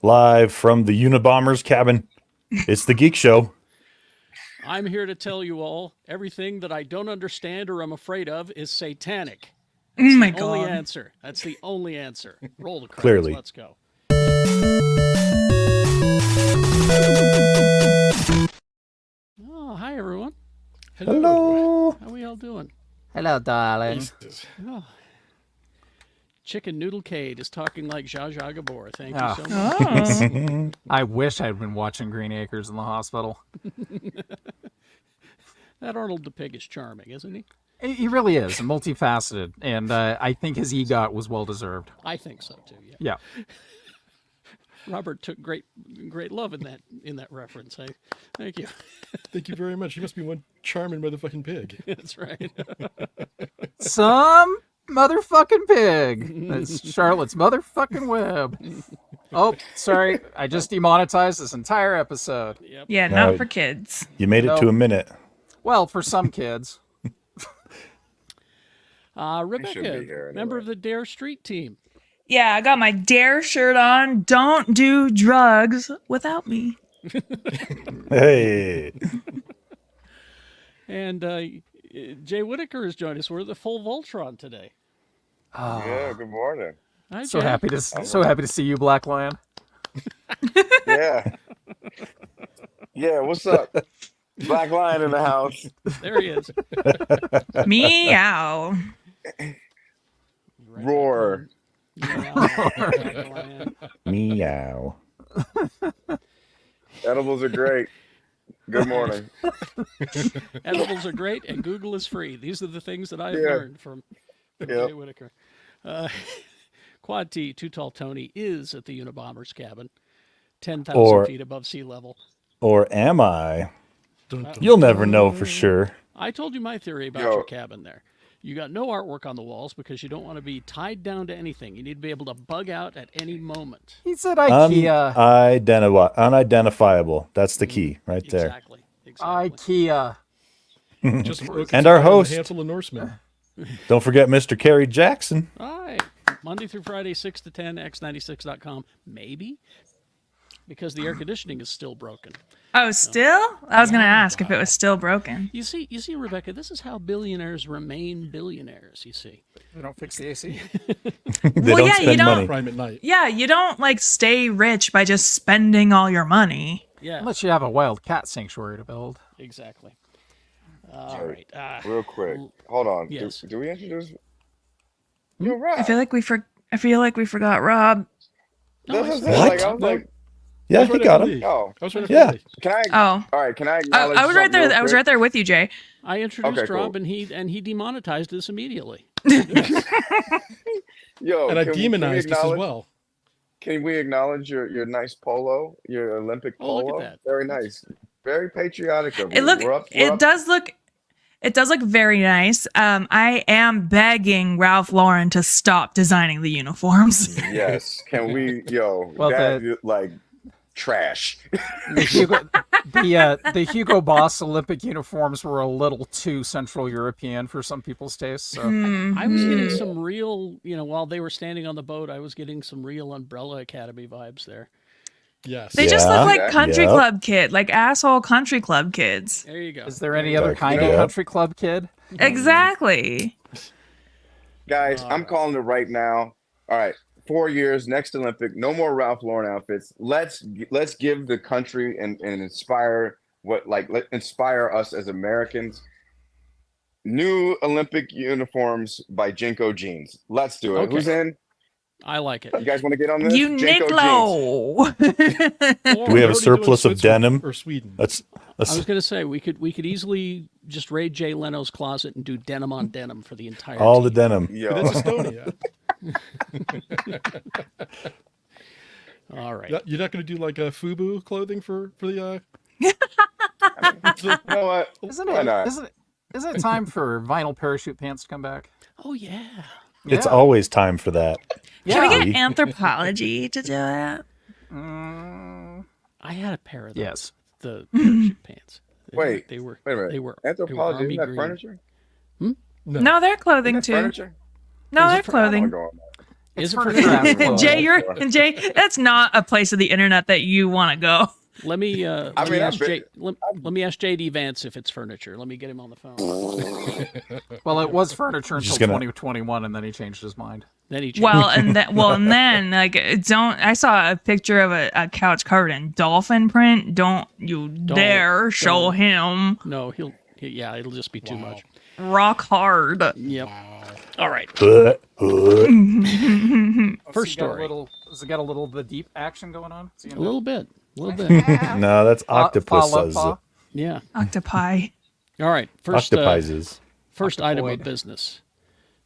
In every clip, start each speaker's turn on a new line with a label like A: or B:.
A: live from the Unabomber's cabin. It's the Geek Show.
B: I'm here to tell you all everything that I don't understand or I'm afraid of is satanic. That's
C: my
B: the only
C: God.
B: answer. That's the only answer. Roll the credits.
A: Clearly.
B: Let's go. Oh, hi everyone.
A: Hello.
B: How we all doing?
D: Hello, darling.
B: Oh. Chicken Noodle Cade is talking like Zsa Zsa Gabor. Thank you
D: Oh.
B: so much.
C: Oh.
D: I wish I'd been watching Green Acres in the hospital.
B: That Arnold the Pig is charming, isn't he?
D: He really is, multifaceted, and I think his EGOT was well deserved.
B: I think so too. Yeah.
D: Yeah.
B: Robert took great love in that reference. Thank you.
E: Thank you very much. You must be one charming motherfucking pig.
B: That's right.
D: Some motherfucking pig. That's Charlotte's motherfucking web. Oh, sorry. I just demonetized this entire episode.
B: Yep.
C: Yeah,
A: No.
C: not for kids.
A: You made it to
D: No.
A: a minute.
D: Well, for some kids.
B: Rebecca,
F: be here
B: member
F: anyway.
B: of the Dare Street team.
C: Yeah, I got my Dare shirt on. Don't do drugs without me.
A: Hey.
B: And Jay Whitaker has joined us. We're the full Voltron today.
D: Oh,
F: Yeah, good morning.
B: Hi,
D: so
B: Jay.
D: happy to see you, Black Lion.
F: Yeah. Yeah, what's up? Black Lion in the house.
B: There he is.
C: Meow.
F: Roar.
B: Yeah.
A: Meow.
F: Edibles are great. Good morning.
B: Edibles are great, and Google is free. These are the things that I've
F: Yeah.
B: learned from
F: Yep.
B: Jay Whitaker. Quad T, Too Tall Tony, is at the Unabomber's cabin, 10,000
A: Or-
B: feet above sea level.
A: Or am I?
E: Dun, dun,
A: You'll never know for sure.
B: I told you my theory about
F: Yo.
B: your cabin there. You got no artwork on the walls because you don't want to be tied down to anything. You need to be able to bug out at any moment.
D: He said IKEA.
A: Unidentifiable. That's the key right there.
B: Exactly. Exactly.
D: IKEA.
E: Just focus
A: And our
E: on
A: host.
E: Hansel and Norseman.
A: Don't forget Mr. Kerry Jackson.
B: All right. Monday through Friday, 6 to 10, x96.com. Maybe. Because the air conditioning is still broken.
C: Oh, still? I was going to ask if it was still broken.
B: You see, Rebecca, this is how billionaires remain billionaires, you see.
D: They don't fix the AC.
A: They
C: Well,
A: don't
C: yeah, you
A: spend
C: don't-
A: money.
E: Prime at night.
C: Yeah, you don't like stay rich by just spending all your money.
B: Yeah,
D: Unless you have a wild cat sanctuary to build.
B: exactly. All right.
F: Real quick. Hold on.
B: Yes.
F: Do we introduce? You're right.
C: I feel like we forgot Rob.
B: No,
F: That's
B: it's
F: what I
A: What?
F: said. Like, I was like,
A: Yeah,
E: That's
A: he
E: right
A: got
E: after
A: him.
E: me.
F: oh,
E: I was right
A: Yeah.
E: after me.
F: can I?
C: Oh,
F: All right, can I
C: I
F: acknowledge?
C: was right
F: something
C: there.
F: real
C: I was
F: quick?
C: right there with you, Jay.
B: I introduced
F: Okay, cool.
B: Rob, and he demonetized us immediately.
F: Yo,
E: And I
F: can we
E: demonized this as
F: acknowledge-
E: well.
F: Can we acknowledge your nice polo, your Olympic
B: Oh, look at
F: polo?
B: that.
F: Very nice. Very patriotic of you.
C: It does look very nice. I am begging Ralph Lauren to stop designing the uniforms.
F: Yes. Can we,
D: Well,
F: that, like, trash.
D: The Hugo Boss Olympic uniforms were a little too Central European for some people's tastes. So
B: I was getting some real, while they were standing on the boat, I was getting some real Umbrella Academy vibes there.
E: Yes.
C: They just look like
F: Yeah.
C: country
A: Yep.
C: club kid, like asshole country club kids.
B: There you go.
D: is there any other
A: Dark
D: kind of
A: Kid.
D: country club kid?
C: Exactly.
F: Guys, I'm calling it right now. All right. 4 years, next Olympic, no more Ralph Lauren outfits. Let's give the country and inspire inspire us as Americans. New Olympic uniforms by Jinko Jeans. Let's do it.
B: Okay.
F: Who's in?
B: I like it.
F: You guys want to get on this? Jinko Jeans.
C: Uniqlo.
A: Do we have a
E: We're already doing
A: surplus of
E: Switzerland
A: denim?
E: or Sweden?
A: Let's
B: I was going to say we could easily just raid Jay Leno's closet and do denim on denim for the entire
A: all the
B: team.
A: denim.
F: Yo.
E: But it's Estonia.
B: All right.
E: You're not going to do like a FUBU clothing for the
F: You know what?
D: Isn't
F: Why not?
D: isn't it time for vinyl parachute pants to come back?
B: Oh yeah.
A: It's
D: Yeah.
A: always time for that.
C: Can we
D: Yeah.
C: get Anthropology to do it?
B: I had a pair of those.
D: Yes.
B: The parachute pants.
F: Wait,
B: They were.
F: wait a minute.
B: They were.
F: Anthropology,
B: army
F: isn't that
B: green.
F: furniture?
C: No, they're clothing
F: Isn't that
C: too.
F: furniture?
C: No,
E: Is it
C: they're
E: for-
C: clothing.
F: I'm going.
B: Is it
D: furniture
B: furniture?
D: after all.
C: Jay, that's not a place of the internet that you want to go.
B: Let me let
F: mean,
B: me ask JD Vance if it's furniture. Let me get him on the phone.
D: Well, it was furniture until
A: Just gonna-
D: 2021, and then he changed his mind.
B: Then he
C: Well, and then like I saw a picture of a couch covered in dolphin print. Don't you dare show
B: don't.
C: him.
B: No, it'll just be too much.
C: Rock hard.
B: Yep. All right.
A: Huh?
B: First story.
D: Has it got a little the deep action going on?
B: A little bit.
A: No, that's octopuses.
B: Yeah.
C: Octopi.
B: All right.
A: Octopises.
B: First item of
D: Octopoid.
B: business.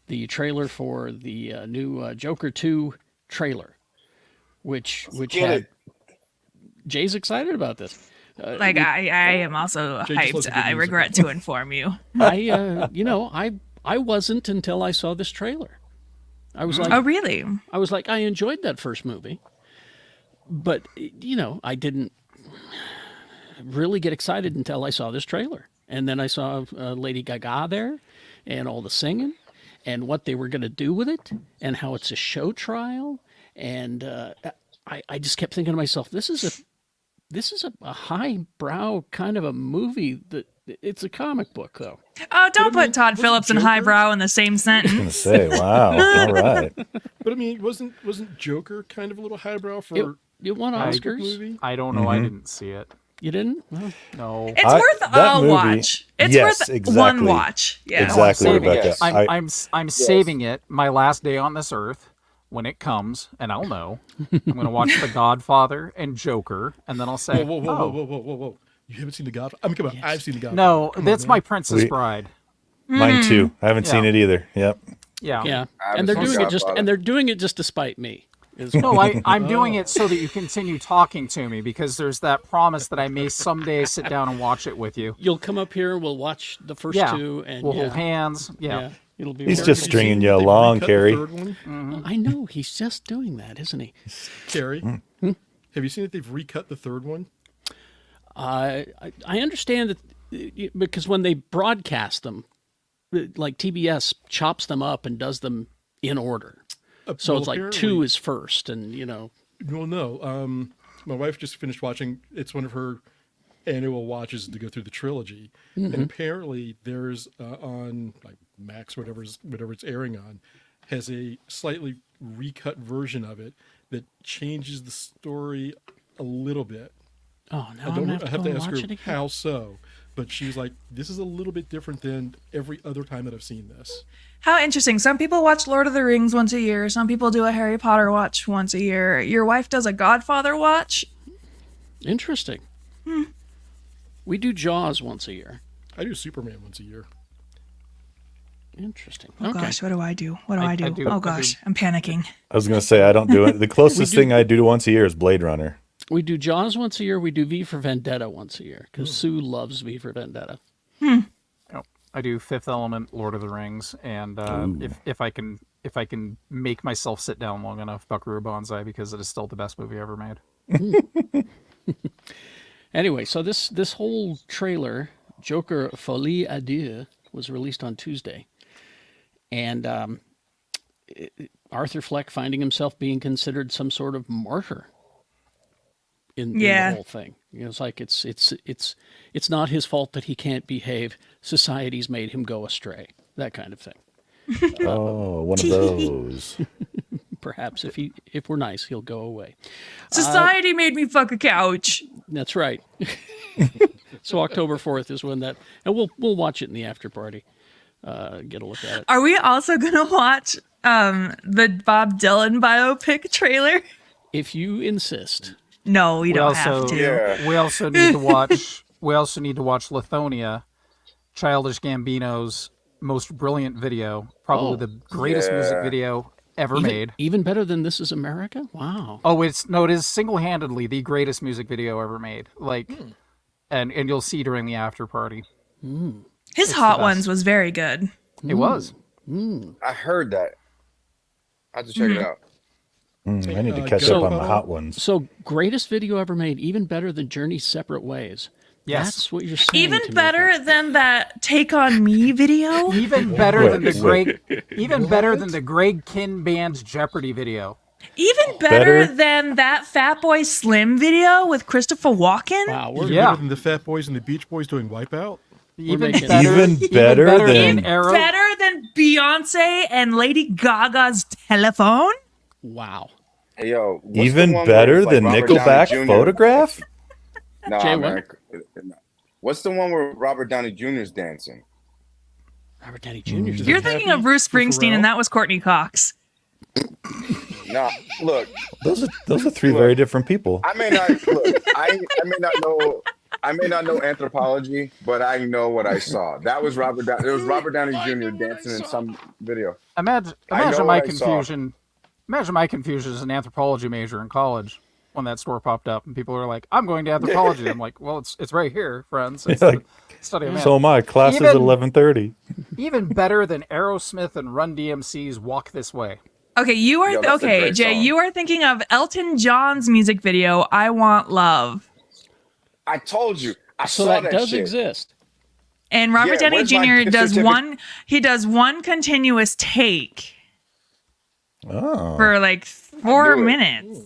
B: The trailer for the new Joker 2 trailer, which
F: Get
B: had
F: it.
B: Jay's excited about this.
C: Like I am also
E: Jay just loves
C: hyped.
E: the good
C: I
E: music.
C: regret to inform you.
B: I wasn't until I saw this trailer. I was like,
C: Oh, really?
B: I enjoyed that first movie, but I didn't really get excited until I saw this trailer, and then I saw Lady Gaga there, and all the singing, and what they were going to do with it, and how it's a show trial, and I just kept thinking to myself, this is a highbrow kind of a movie that it's a comic book though.
C: Oh, don't put Todd
E: wasn't
C: Phillips and
E: Joker-
C: highbrow in the same
A: I'm
C: sentence.
A: gonna say, wow. All right.
E: But I mean, wasn't Joker kind of a little highbrow for
B: It won
D: I-
B: Oscars.
E: movie?
D: I don't know. I didn't see it.
B: You didn't? Well,
D: No.
C: It's
A: I-
C: worth
A: that
C: a
A: movie-
C: watch. It's
A: yes,
C: worth
A: exactly.
C: one watch. Yeah.
A: Exactly,
D: saving
A: Rebecca.
F: it.
D: I'm saving it my last day on this earth when it comes, and I'll know. I'm going to watch The Godfather and Joker, and then I'll say,
E: Whoa, whoa, whoa,
D: oh,
E: whoa, whoa, whoa, whoa! You haven't seen the Godfather? I mean, come on, I've seen the Godfather.
D: no,
E: Come on,
D: that's
E: man.
D: my Princess
A: We-
D: Bride.
A: Mine too. I haven't seen
D: Yeah.
A: it either. Yep.
D: Yeah.
B: yeah,
F: I
B: and they're
F: haven't seen
B: doing it just
F: Godfather.
B: and they're doing it just to spite me. Is
D: No,
B: well.
D: I'm doing it so that you continue talking to me because there's that promise that I may someday sit down and watch it with you.
B: You'll come up here. We'll watch the first
D: Yeah.
B: two, and
D: We'll
B: yeah,
D: hold hands.
B: yeah,
D: Yeah.
B: it'll be.
A: He's
B: very-
A: just
E: Have you
A: stringing
E: seen
A: you
E: that they
A: along,
E: recut the
A: Carrie.
E: third one?
B: I know he's just doing that, isn't he?
E: Carrie, have you seen that they've recut the third one?
B: I understand that because when they broadcast them, like TBS chops them up and does them in order. So
E: Well,
B: it's like
E: apparently-
B: 2 is first, and
E: Well, no. My wife just finished watching. It's one of her annual watches to go through the trilogy, and apparently there's on like Max, whatever it's airing on, has a slightly recut version of it that changes the story a little bit.
B: oh, now
E: I
B: I'm
E: don't.
B: gonna
E: I
B: have
E: have
B: to
E: to
B: go
E: ask
B: watch
E: her
B: it again.
E: how so, but she's like, this is a little bit different than every other time that I've seen this.
C: How interesting. Some people watch Lord of the Rings once a year. Some people do a Harry Potter watch once a year. Your wife does a Godfather watch.
B: Interesting. We do Jaws once a year.
E: I do Superman once a year.
B: Interesting.
C: Oh
B: Okay.
C: gosh, what do I do? What do I do?
D: do- I
C: Oh
D: do-
C: gosh, I'm panicking.
A: I was gonna say I don't do it. The closest thing I do once a year is Blade Runner.
B: We do Jaws once a year. We do V for Vendetta once a year because Sue loves V for Vendetta.
D: Oh, I do Fifth Element, Lord of the Rings, and if I can make myself sit down long enough, Buckaroo Banzai, because it is still the best movie ever made.
B: Anyway, so this whole trailer, Joker Folie à Deux, was released on Tuesday, and Arthur Fleck finding himself being considered some sort of martyr in the whole thing. It's like it's not his fault that he can't behave. Society's made him go astray. That kind of thing.
A: Oh, one of those.
B: Perhaps if we're nice, he'll go away.
C: Society made me fuck a couch.
B: That's right. So October 4th is when that, and we'll watch it in the after party. Get a look at it.
C: Are we also gonna watch the Bob Dylan biopic trailer?
B: If you insist.
C: No, we don't have to.
F: Yeah.
D: We also need to watch. We also need to watch Lithonia, Childish Gambino's most brilliant video, probably
B: Oh.
D: the greatest music video ever made.
B: Even better than This Is America? Wow.
D: Oh, it is single-handedly the greatest music video ever made. Like, and you'll see during the after party.
C: His Hot Ones was very good.
D: It was.
F: I heard that. I have to check it out.
A: I need to catch
E: So-
A: up on the hot ones.
B: So greatest video ever made, even better than Journey's Separate Ways.
D: Yes.
B: That's what you're saying.
C: Even
B: to me,
C: better than that Take on Me video.
D: Even better than the
A: Wait.
D: Greg Kinn Band's Jeopardy video.
C: Even
A: Better?
C: better than that Fatboy Slim video with Christopher Walken.
B: Wow, we're
E: Even
D: Yeah.
E: better than the Fat Boys and the Beach Boys doing Wipeout.
D: Even
B: making-
D: better,
A: Even better than-
D: Arrow.
C: Better than Beyonce and Lady Gaga's Telephone.
B: wow.
F: Hey, yo, what's the
A: Even
F: one
A: better
F: where it's like
A: than
F: Robert Downey
A: Nickelback
F: Jr.?
A: Photograph?
F: Nah,
B: Jay,
F: man. What's the one where Robert Downey Jr. is dancing?
B: Robert Downey Jr. 's
C: You're
B: in it.
C: thinking of Bruce Springsteen, and that was Courtney Cox.
F: Nah, look,
A: Those are three very different people.
F: I may not look. I may not know anthropology, but I know what I saw. That was Robert. It was Robert Downey Jr. dancing in some video.
D: Imagine
F: I know
D: my
F: what I saw.
D: confusion. Imagine my confusion as an anthropology major in college when that store popped up and people were like, "I'm going to anthropology." I'm like, "Well, it's right here, friends. It's
A: Like,
D: the study of man."
A: So am I. Class is
D: Even-
A: 11:30.
D: Even better than Aerosmith and Run DMC's "Walk This Way."
C: Okay, you are
F: Yo, that's a
C: okay,
F: great
C: Jay.
F: song.
C: You are thinking of Elton John's music video, "I Want Love,"
F: I told you. I
B: So
F: saw
B: that
F: that
B: does
F: shit.
B: exist.
C: and Robert
F: Yeah,
C: Downey
F: where's my
C: Jr.
F: gift
C: does
F: certificate?
C: one. He does one continuous take
A: Oh.
C: for like 4
F: knew it.
C: minutes.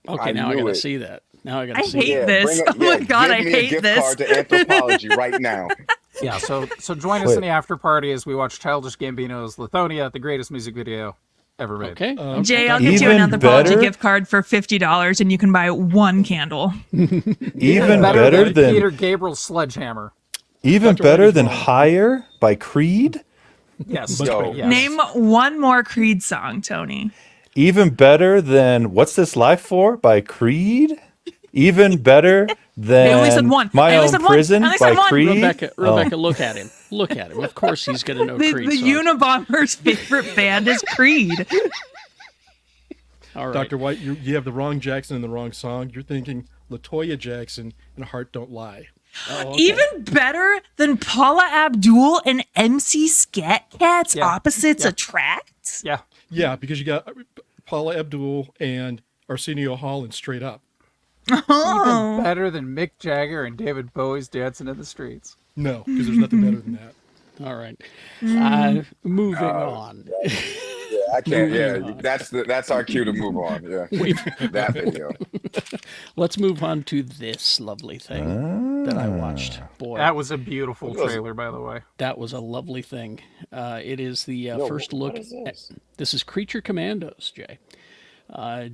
B: Okay,
F: I
B: now I
F: knew
B: gotta
F: it.
B: see that. Now I gotta
C: I
B: see
C: hate
B: it.
C: this.
F: bring
C: Oh my God,
F: give
C: I
F: me
C: hate
F: a gift
C: this.
F: card to anthropology right now.
D: Yeah, so join us
A: Wait.
D: in the after party as we watch Childish Gambino's "Lithonia," the greatest music video ever made.
B: Okay.
C: Jay, I'll get you
A: Even
C: an anthropology
A: better?
C: gift card for $50, and you can buy one candle.
A: Even better than
D: Peter Gabriel's "Sledgehammer."
A: even
E: Dr.
A: better
E: White is
A: than
E: wrong.
A: "Higher" by Creed.
D: Yes.
F: Yo.
D: yes.
C: Name one more Creed song, Tony.
A: Even better than "What's This Life For" by Creed. Even better than
C: only said one.
A: "My
C: They only
A: Own
C: said one.
A: Prison"
C: They only
A: by
C: said one.
A: Creed.
B: Rebecca,
A: Oh.
B: look at him. Look at him. Of course he's gonna know
C: The
B: Creed songs.
C: Unabomber's favorite band is Creed.
B: All right.
E: Dr. White, you have the wrong Jackson and the wrong song. You're thinking LaToya Jackson and "Heart Don't Lie."
B: Oh, okay.
C: Even better than Paula Abdul and MC Scat Cat's
D: Yeah.
C: Opposites
D: Yeah.
C: Attract?
D: Yeah.
E: Yeah, because you got Paula Abdul and Arsenio Hall in Straight Up.
C: Oh.
D: Even better than Mick Jagger and David Bowie's "Dancing in the Streets."
E: No, because there's nothing better than that.
B: All right. Moving on.
F: Yeah, I can't. Yeah, that's our cue to move on. Yeah, that video.
B: Let's move on to this lovely thing that I watched. Boy,
D: That was a beautiful trailer, by the way.
B: that was a lovely thing. It is the first
F: what
B: look.
F: is this?
B: This is Creature Commandos, Jay.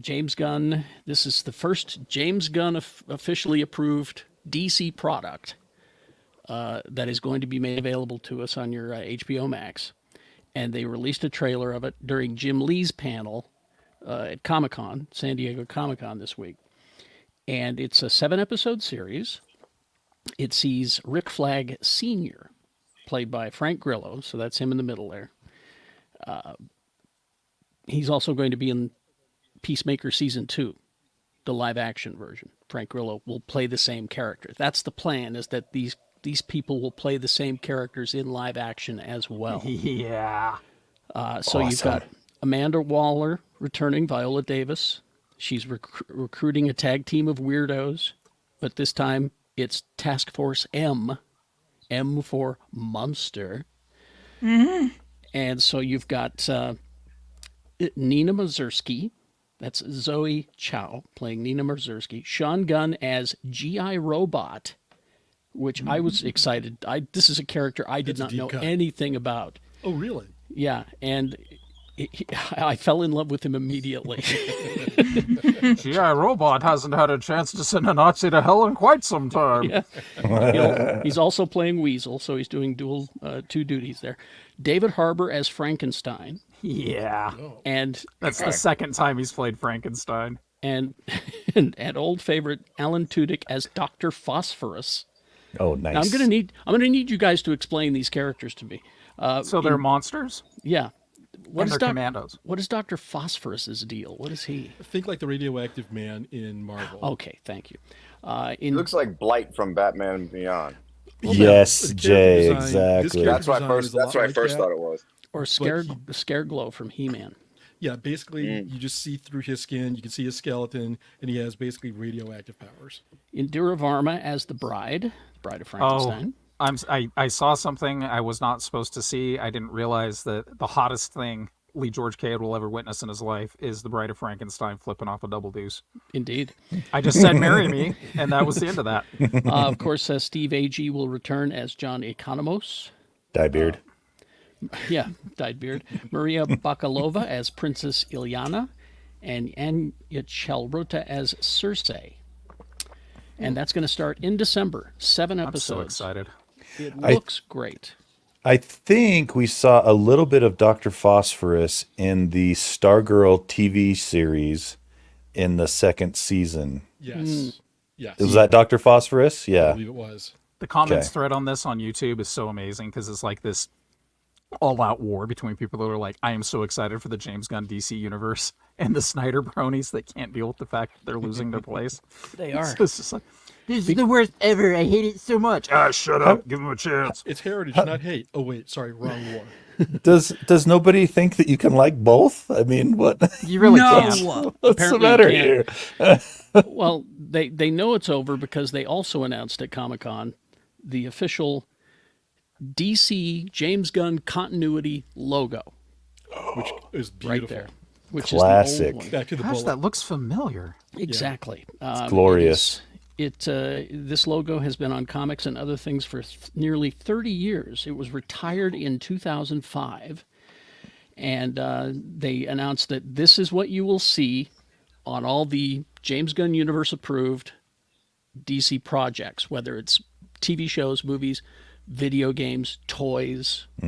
B: James Gunn. This is the first James Gunn officially approved DC product that is going to be made available to us on your HBO Max. And they released a trailer of it during Jim Lee's panel at Comic-Con, San Diego Comic-Con this week. And it's a 7-episode series. It sees Rick Flag Sr., played by Frank Grillo, so that's him in the middle there. He's also going to be in Peacemaker Season 2, the live-action version. Frank Grillo will play the same character. That's the plan, is that these people will play the same characters in live action as well.
D: Yeah.
B: So you've
A: Awesome.
B: got Amanda Waller returning, Viola Davis. She's recruiting a tag team of weirdos, but this time it's Task Force M. M for Monster. And so you've got Nina Mazursky. That's Zoe Chow playing Nina Mazursky. Sean Gunn as G.I. Robot, which I was excited. This is a character I did
E: That's a
B: not
E: deep
B: know
E: cut.
B: anything about.
E: Oh, really?
B: Yeah, and I fell in love with him immediately.
D: G.I. Robot hasn't had a chance to send a Nazi to hell in quite some time.
B: Yeah. He's also playing Weasel, so he's doing two duties there. David Harbour as Frankenstein,
D: Yeah.
B: and
D: That's the second time he's played Frankenstein.
B: and old favorite Alan Tudyk as Dr. Phosphorus.
A: Oh, nice.
B: Now, I'm gonna need you guys to explain these characters to me.
D: So they're monsters?
B: Yeah.
D: And they're commandos.
B: What is Dr. Phosphorus's deal? What is he?
E: Think like the radioactive man in Marvel.
B: Okay, thank you.
F: He looks like Blight from Batman and Beyond.
A: Yes,
E: the character
A: Jay,
E: design- this
A: exactly.
E: character
F: That's what I
E: design
F: first.
E: is a lot
F: That's what I
E: like
F: first
E: that.
F: thought it was.
B: Or Scareglow from He-Man.
E: Yeah, basically, you just see through his skin. You can see his skeleton, and he has basically radioactive powers.
B: Indira Varma as the Bride of Frankenstein.
D: I saw something I was not supposed to see. I didn't realize that the hottest thing Lee George Cade will ever witness in his life is the Bride of Frankenstein flipping off a double deuce.
B: Indeed.
D: I just said marry me, and that was the end of that.
B: Of course, Steve Agee will return as John Economos.
A: Diebeard.
B: Yeah, dyed beard. Maria Bakalova as Princess Ilyana, and Anya Chalrota as Circe. And that's going to start in December. 7 episodes.
D: I'm so excited.
B: It looks great.
A: I think we saw a little bit of Dr. Phosphorus in the Stargirl TV series in the second season.
E: Yes. Yes.
A: Was that Dr. Phosphorus?
E: I
A: Yeah.
E: believe it was.
D: The comments
A: Okay.
D: thread on this on YouTube is so amazing because it's like this all-out war between people that are like, I am so excited for the James Gunn DC universe, and the Snyder bronies that can't deal with the fact that they're losing their place.
B: They are.
D: It's just like, this is the worst ever. I hate it so much. Ah, shut up. Give him a chance.
E: It's heritage, not hate. Oh wait, sorry, wrong war.
A: Does nobody think that you can like both? I mean, what?
D: You really
C: no.
D: can't.
A: What's the
B: Apparently you
A: matter
B: can't.
A: here?
B: Well, they know it's over because they also announced at Comic-Con the official DC James Gunn continuity logo
E: Which is
B: right
E: beautiful.
B: there, which
A: Classic.
B: is the old one.
E: Back to the
D: Gosh,
E: bullet.
D: that looks familiar.
B: Exactly.
A: glorious.
B: This logo has been on comics and other things for nearly 30 years. It was retired in 2005, and they announced that this is what you will see on all the James Gunn universe approved DC projects, whether it's TV shows, movies, video games, toys.
A: I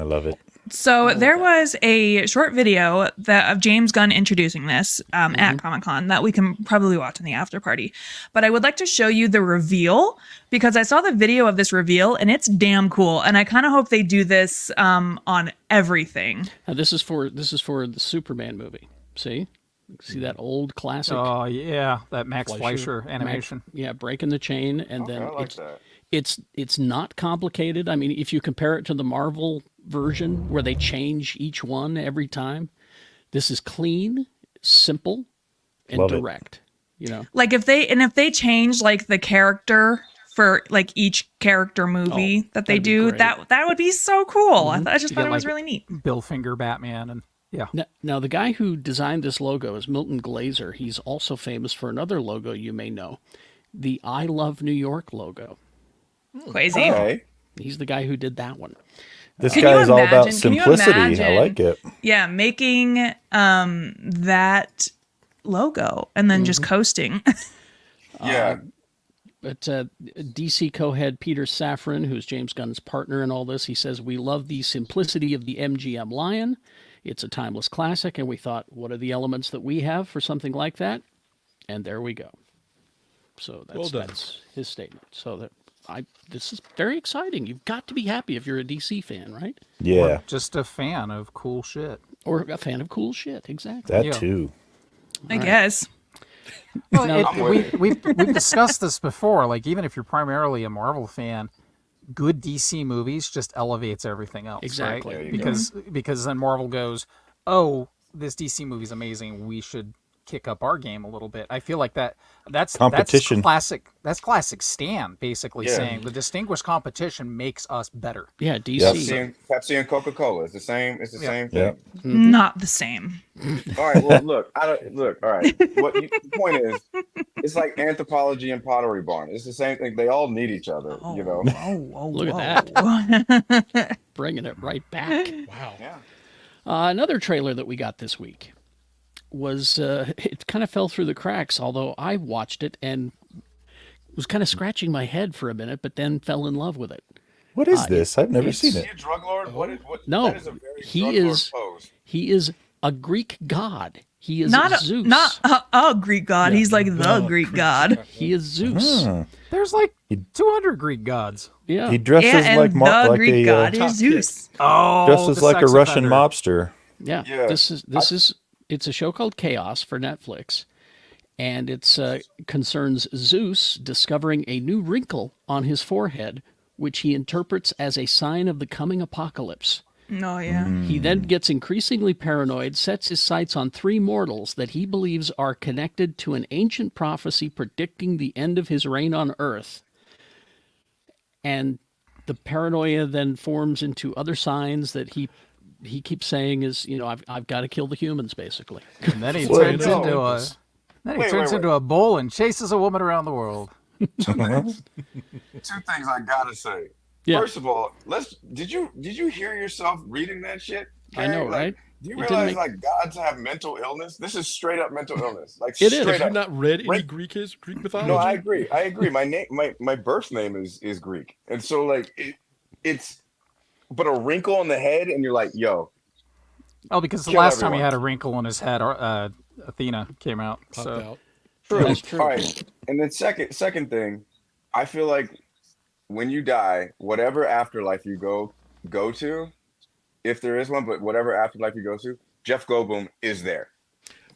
A: love it.
C: So there was a short video of James Gunn introducing this at Comic-Con that we can probably watch in the after party. But I would like to show you the reveal because I saw the video of this reveal and it's damn cool. And I kind of hope they do this on everything.
B: Now, this is for the Superman movie. See that old classic?
D: Oh, yeah. That Max Fleischer animation.
B: Breaking the chain, and then
F: I like that.
B: it's not complicated. I mean, if you compare it to the Marvel version where they change each one every time, this is clean, simple, and
A: Love it.
B: direct. You know,
C: Like if they change like the character for like each character movie that they
B: that'd be
C: do,
B: great.
C: that would be so cool. I just thought
D: get,
C: it was
D: like,
C: really neat.
D: Bill Finger Batman. And yeah.
B: now the guy who designed this logo is Milton Glaser. He's also famous for another logo you may know, the I Love New York logo.
C: Crazy.
F: Okay.
B: He's the guy who did that one.
A: This
C: Can
A: guy
C: you
A: is all about
C: imagine- can you
A: simplicity. I
C: imagine-
A: like it.
C: Yeah, making that logo and then just coasting.
F: Yeah.
B: But DC co-head Peter Safran, who's James Gunn's partner in all this, he says, "We love the simplicity of the MGM Lion. It's a timeless classic, and we thought, what are the elements that we have for something like that?" And there we go. So
E: Well done.
B: that's his statement. So this is very exciting. You've got to be happy if you're a DC fan, right?
A: Yeah,
D: Or just a fan of cool shit.
B: Or a fan of cool shit. Exactly.
A: that
D: Yeah.
A: too.
C: I guess.
D: Well, we've discussed this before. Like, even if you're primarily a Marvel fan, good DC movies just elevates everything else.
B: Exactly.
D: Right?
F: There you go.
D: Because then Marvel goes, oh, this DC movie's amazing. We should kick up our game a little bit. I feel like that's
A: Competition.
D: That's classic Stan basically
F: Yeah.
D: saying the distinguished competition makes us better.
B: Yeah, DC.
F: Pepsi and Coca-Cola. It's the same. It's the same
A: Yeah.
F: thing.
C: Not the same.
F: All right. Well, look. All right. The point is, it's like anthropology and Pottery Barn. It's the same thing. They all need each other. You know.
B: Look at that. Bringing it right back.
E: Wow.
F: Yeah.
B: Another trailer that we got this week was, it kind of fell through the cracks, although I watched it and was kind of scratching my head for a minute, but then fell in love with it.
A: What is this? I've never
B: it's-
A: seen
F: Is
A: it.
F: he a drug lord? What?
B: No,
F: That is a very
B: he
F: drug lord
B: is-
F: pose.
B: He is a Greek god. He is
C: Not
B: Zeus.
C: a Greek god. He's like the Greek god.
B: He is Zeus.
A: Huh.
D: There's like 200 Greek gods.
B: Yeah.
A: He dresses
C: Yeah, and
A: like
C: the
A: like
C: Greek
A: a
C: god
E: top
C: is Zeus.
D: Oh,
A: dresses
D: the
A: like a
D: sex
A: Russian
D: offender.
A: mobster.
B: Yeah.
F: Yeah.
B: It's a show called Chaos for Netflix, and it's concerns Zeus discovering a new wrinkle on his forehead, which he interprets as a sign of the coming apocalypse.
C: Oh yeah.
B: He then gets increasingly paranoid, sets his sights on three mortals that he believes are connected to an ancient prophecy predicting the end of his reign on Earth. And the paranoia then forms into other signs that he keeps saying is, I've got to kill the humans, basically.
D: And then he
A: Well,
D: turns
F: no.
D: into a into a bull and chases a woman around the world.
F: Two things I gotta say.
B: Yeah.
F: First of all, did you hear yourself reading that shit?
B: I know,
F: Like,
B: right?
F: do you
B: It didn't
F: realize
B: make-
F: like gods have mental illness? This is straight up mental illness. Like
B: It is.
F: straight
E: Have you
F: up.
E: not read any
F: Right.
E: Greek mythology?
F: No, I agree. My name, my birth name is Greek, and so like it's, but a wrinkle on the head, and you're like, yo,
D: Oh, because the
F: Kill
D: last time he
F: everyone.
D: had a wrinkle on his head, Athena came out.
E: Popped
D: So
E: out.
F: true.
B: That's true.
F: All right, and then second thing, I feel like when you die, whatever afterlife you go to, if there is one, but whatever afterlife you go to, Jeff Goldblum is there.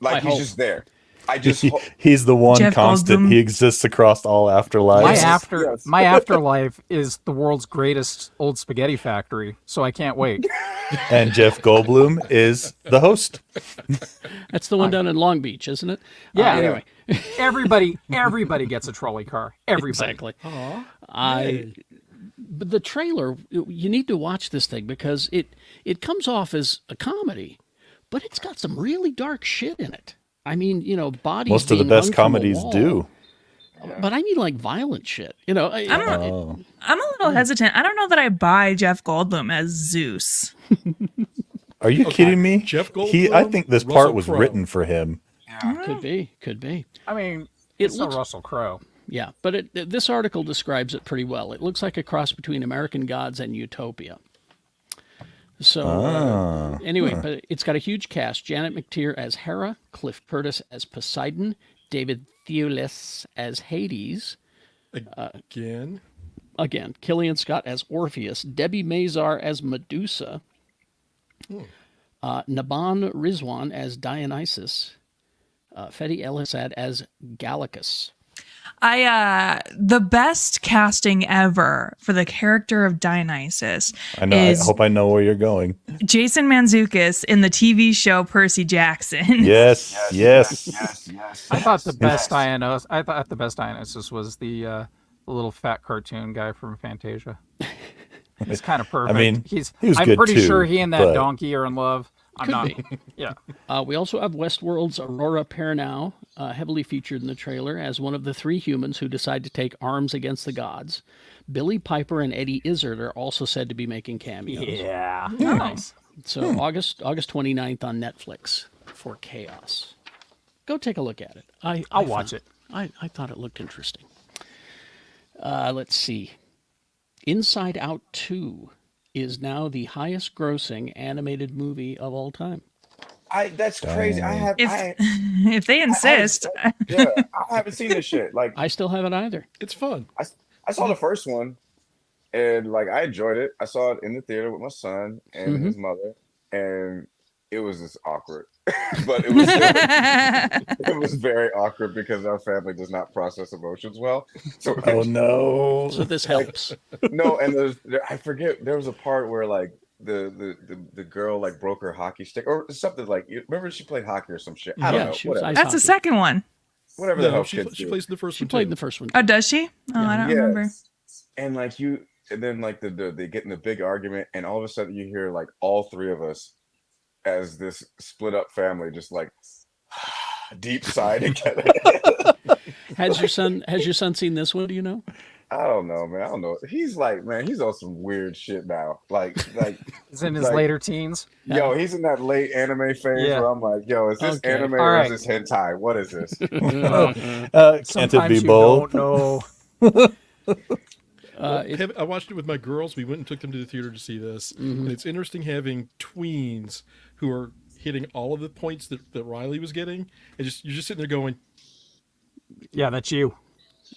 F: Like
B: I
F: he's
B: hope.
F: just there. I just
A: He's the one
C: Jeff
A: constant.
C: Goldblum.
A: He exists across all afterlives.
F: Yes.
D: my afterlife is the world's greatest old spaghetti factory. So I can't wait.
A: And Jeff Goldblum is the host.
B: That's the one down in Long Beach, isn't it?
D: Yeah.
B: Anyway,
D: Everybody gets a trolley car. Everybody.
B: exactly.
E: Yay.
B: But the trailer, you need to watch this thing because it comes off as a comedy, but it's got some really dark shit in it. I mean, bodies.
A: Most of the
B: being
A: best
B: hung from a
A: comedies
B: wall.
A: do.
B: But I mean, like violent shit.
C: I'm a little hesitant. I don't know that I buy Jeff Goldblum as Zeus.
A: Are you kidding me?
E: Jeff
A: I
E: Goldblum,
A: think this
E: Russell
A: part was
E: Crowe.
A: written for him.
B: Could be.
D: I mean,
B: It
D: it's
B: looks-
D: no Russell Crowe.
B: Yeah, but this article describes it pretty well. It looks like a cross between American Gods and Utopia. So anyway, but it's got a huge cast: Janet McTeer as Hera, Cliff Curtis as Poseidon, David Thewlis as Hades,
E: Again.
B: Killian Scott as Orpheus, Debbie Mazar as Medusa, Naban Rizwan as Dionysus, Fedi El-Hassad as Gallicus.
C: The best casting ever for the character of Dionysus
A: I know. I
C: is
A: hope I know where you're going.
C: Jason Mantzoukas in the TV show Percy Jackson.
A: Yes.
D: I thought the best Dionysus was the little fat cartoon guy from Fantasia. He's kind of perfect.
A: I mean,
D: he
A: was
D: I'm
A: good
D: pretty
A: too,
D: sure he and that
A: but-
D: donkey are in love. I'm
B: Could
D: not.
B: be.
D: Yeah.
B: We also have Westworld's Aurora Pernow, heavily featured in the trailer as one of the three humans who decide to take arms against the gods. Billy Piper and Eddie Izzard are also said to be making cameos.
D: Yeah. Nice.
B: So August 29th on Netflix for Chaos. Go take a look at it.
D: I'll watch it.
B: I thought it looked interesting. Let's see. Inside Out 2 is now the highest grossing animated movie of all time.
F: That's crazy.
C: If they insist.
F: I haven't seen this shit. Like
B: I still haven't either.
E: It's fun.
F: I saw the first one, and like I enjoyed it. I saw it in the theater with my son and his mother, and it was just awkward. But it was it was very awkward because our family does not process emotions well. So
A: Oh no.
B: So this helps.
F: no, and I forget there was a part where like the girl like broke her hockey stick or something like. Remember she played hockey or some shit. I don't know.
B: she was
F: Whatever,
B: ice
C: That's the
B: hockey.
C: second one.
F: whatever the
E: No,
F: hell
E: she
F: kids do.
E: plays in the first
B: She
E: one.
B: played
E: too.
B: in the first one.
C: Oh, does she? Oh, I don't remember.
F: And like and then like they get in a big argument, and all of a sudden you hear like all three of us as this split up family just like deep sigh together.
B: Has your son seen this one? Do you know?
F: I don't know, man. I don't know. He's like, man, he's on some weird shit now. Like
D: He's in his
F: like,
D: later teens.
F: yo, he's in that late anime phase
D: Yeah.
F: where I'm like, yo, is this
B: Okay.
F: anime
D: All
F: or
D: right.
F: is this hentai? What is this?
A: Can't it
D: Sometimes
A: be
D: you
A: both?
D: don't know.
E: I watched it with my girls. We went and took them to the theater to see this. And it's interesting having tweens who are hitting all of the points that Riley was getting. And you're just sitting there going,
D: Yeah, that's you.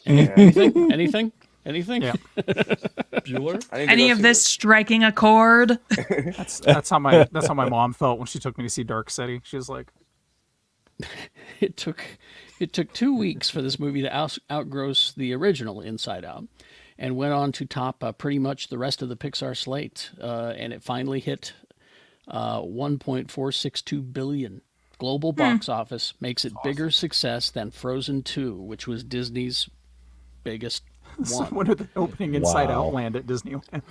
B: Anything?
D: Yeah.
E: Bueller?
F: I need to
C: Any
F: go
C: of
F: see
C: this striking a chord?
D: That's how my mom felt when she took me to see Dark City. She was like,
B: It took 2 weeks for this movie to outgross the original Inside Out, and went on to top pretty much the rest of the Pixar slate. And it finally hit $1.462 billion. Global box office makes it bigger success than Frozen 2, which was Disney's biggest one.
D: When are they opening Inside
A: Wow.
D: Out Land at Disneyland?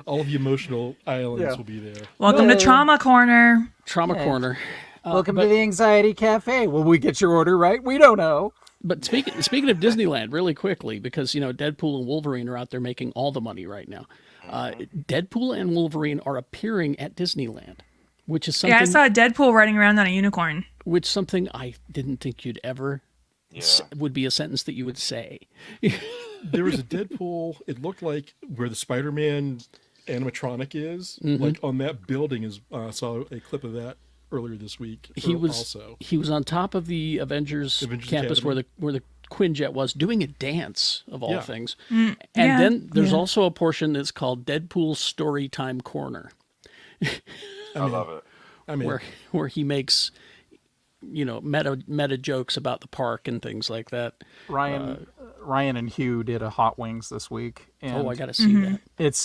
E: All the emotional islands
D: Yeah.
E: will be there.
C: Welcome to Trauma Corner.
B: Trauma Corner.
D: Welcome to the Anxiety Cafe. Will we get your order right? We don't know.
B: But speaking of Disneyland, really quickly, because Deadpool and Wolverine are out there making all the money right now. Deadpool and Wolverine are appearing at Disneyland, which is something.
C: Yeah, I saw Deadpool riding around on a unicorn.
B: Which something I didn't think you'd ever would be a sentence that you would say.
E: There was a Deadpool. It looked like where the Spider-Man animatronic is, like on that building. Saw a clip of that earlier this week.
B: He was on top of the Avengers campus
E: Academy.
B: where the Quinjet was doing a dance of all
E: Yeah.
B: things.
C: Yeah,
B: And then there's
C: yeah.
B: also a portion that's called Deadpool Storytime Corner,
F: I love it.
E: I mean,
B: where he makes meta jokes about the park and things like that.
D: Ryan and Hugh did a Hot Wings this week. And
B: I got to see that.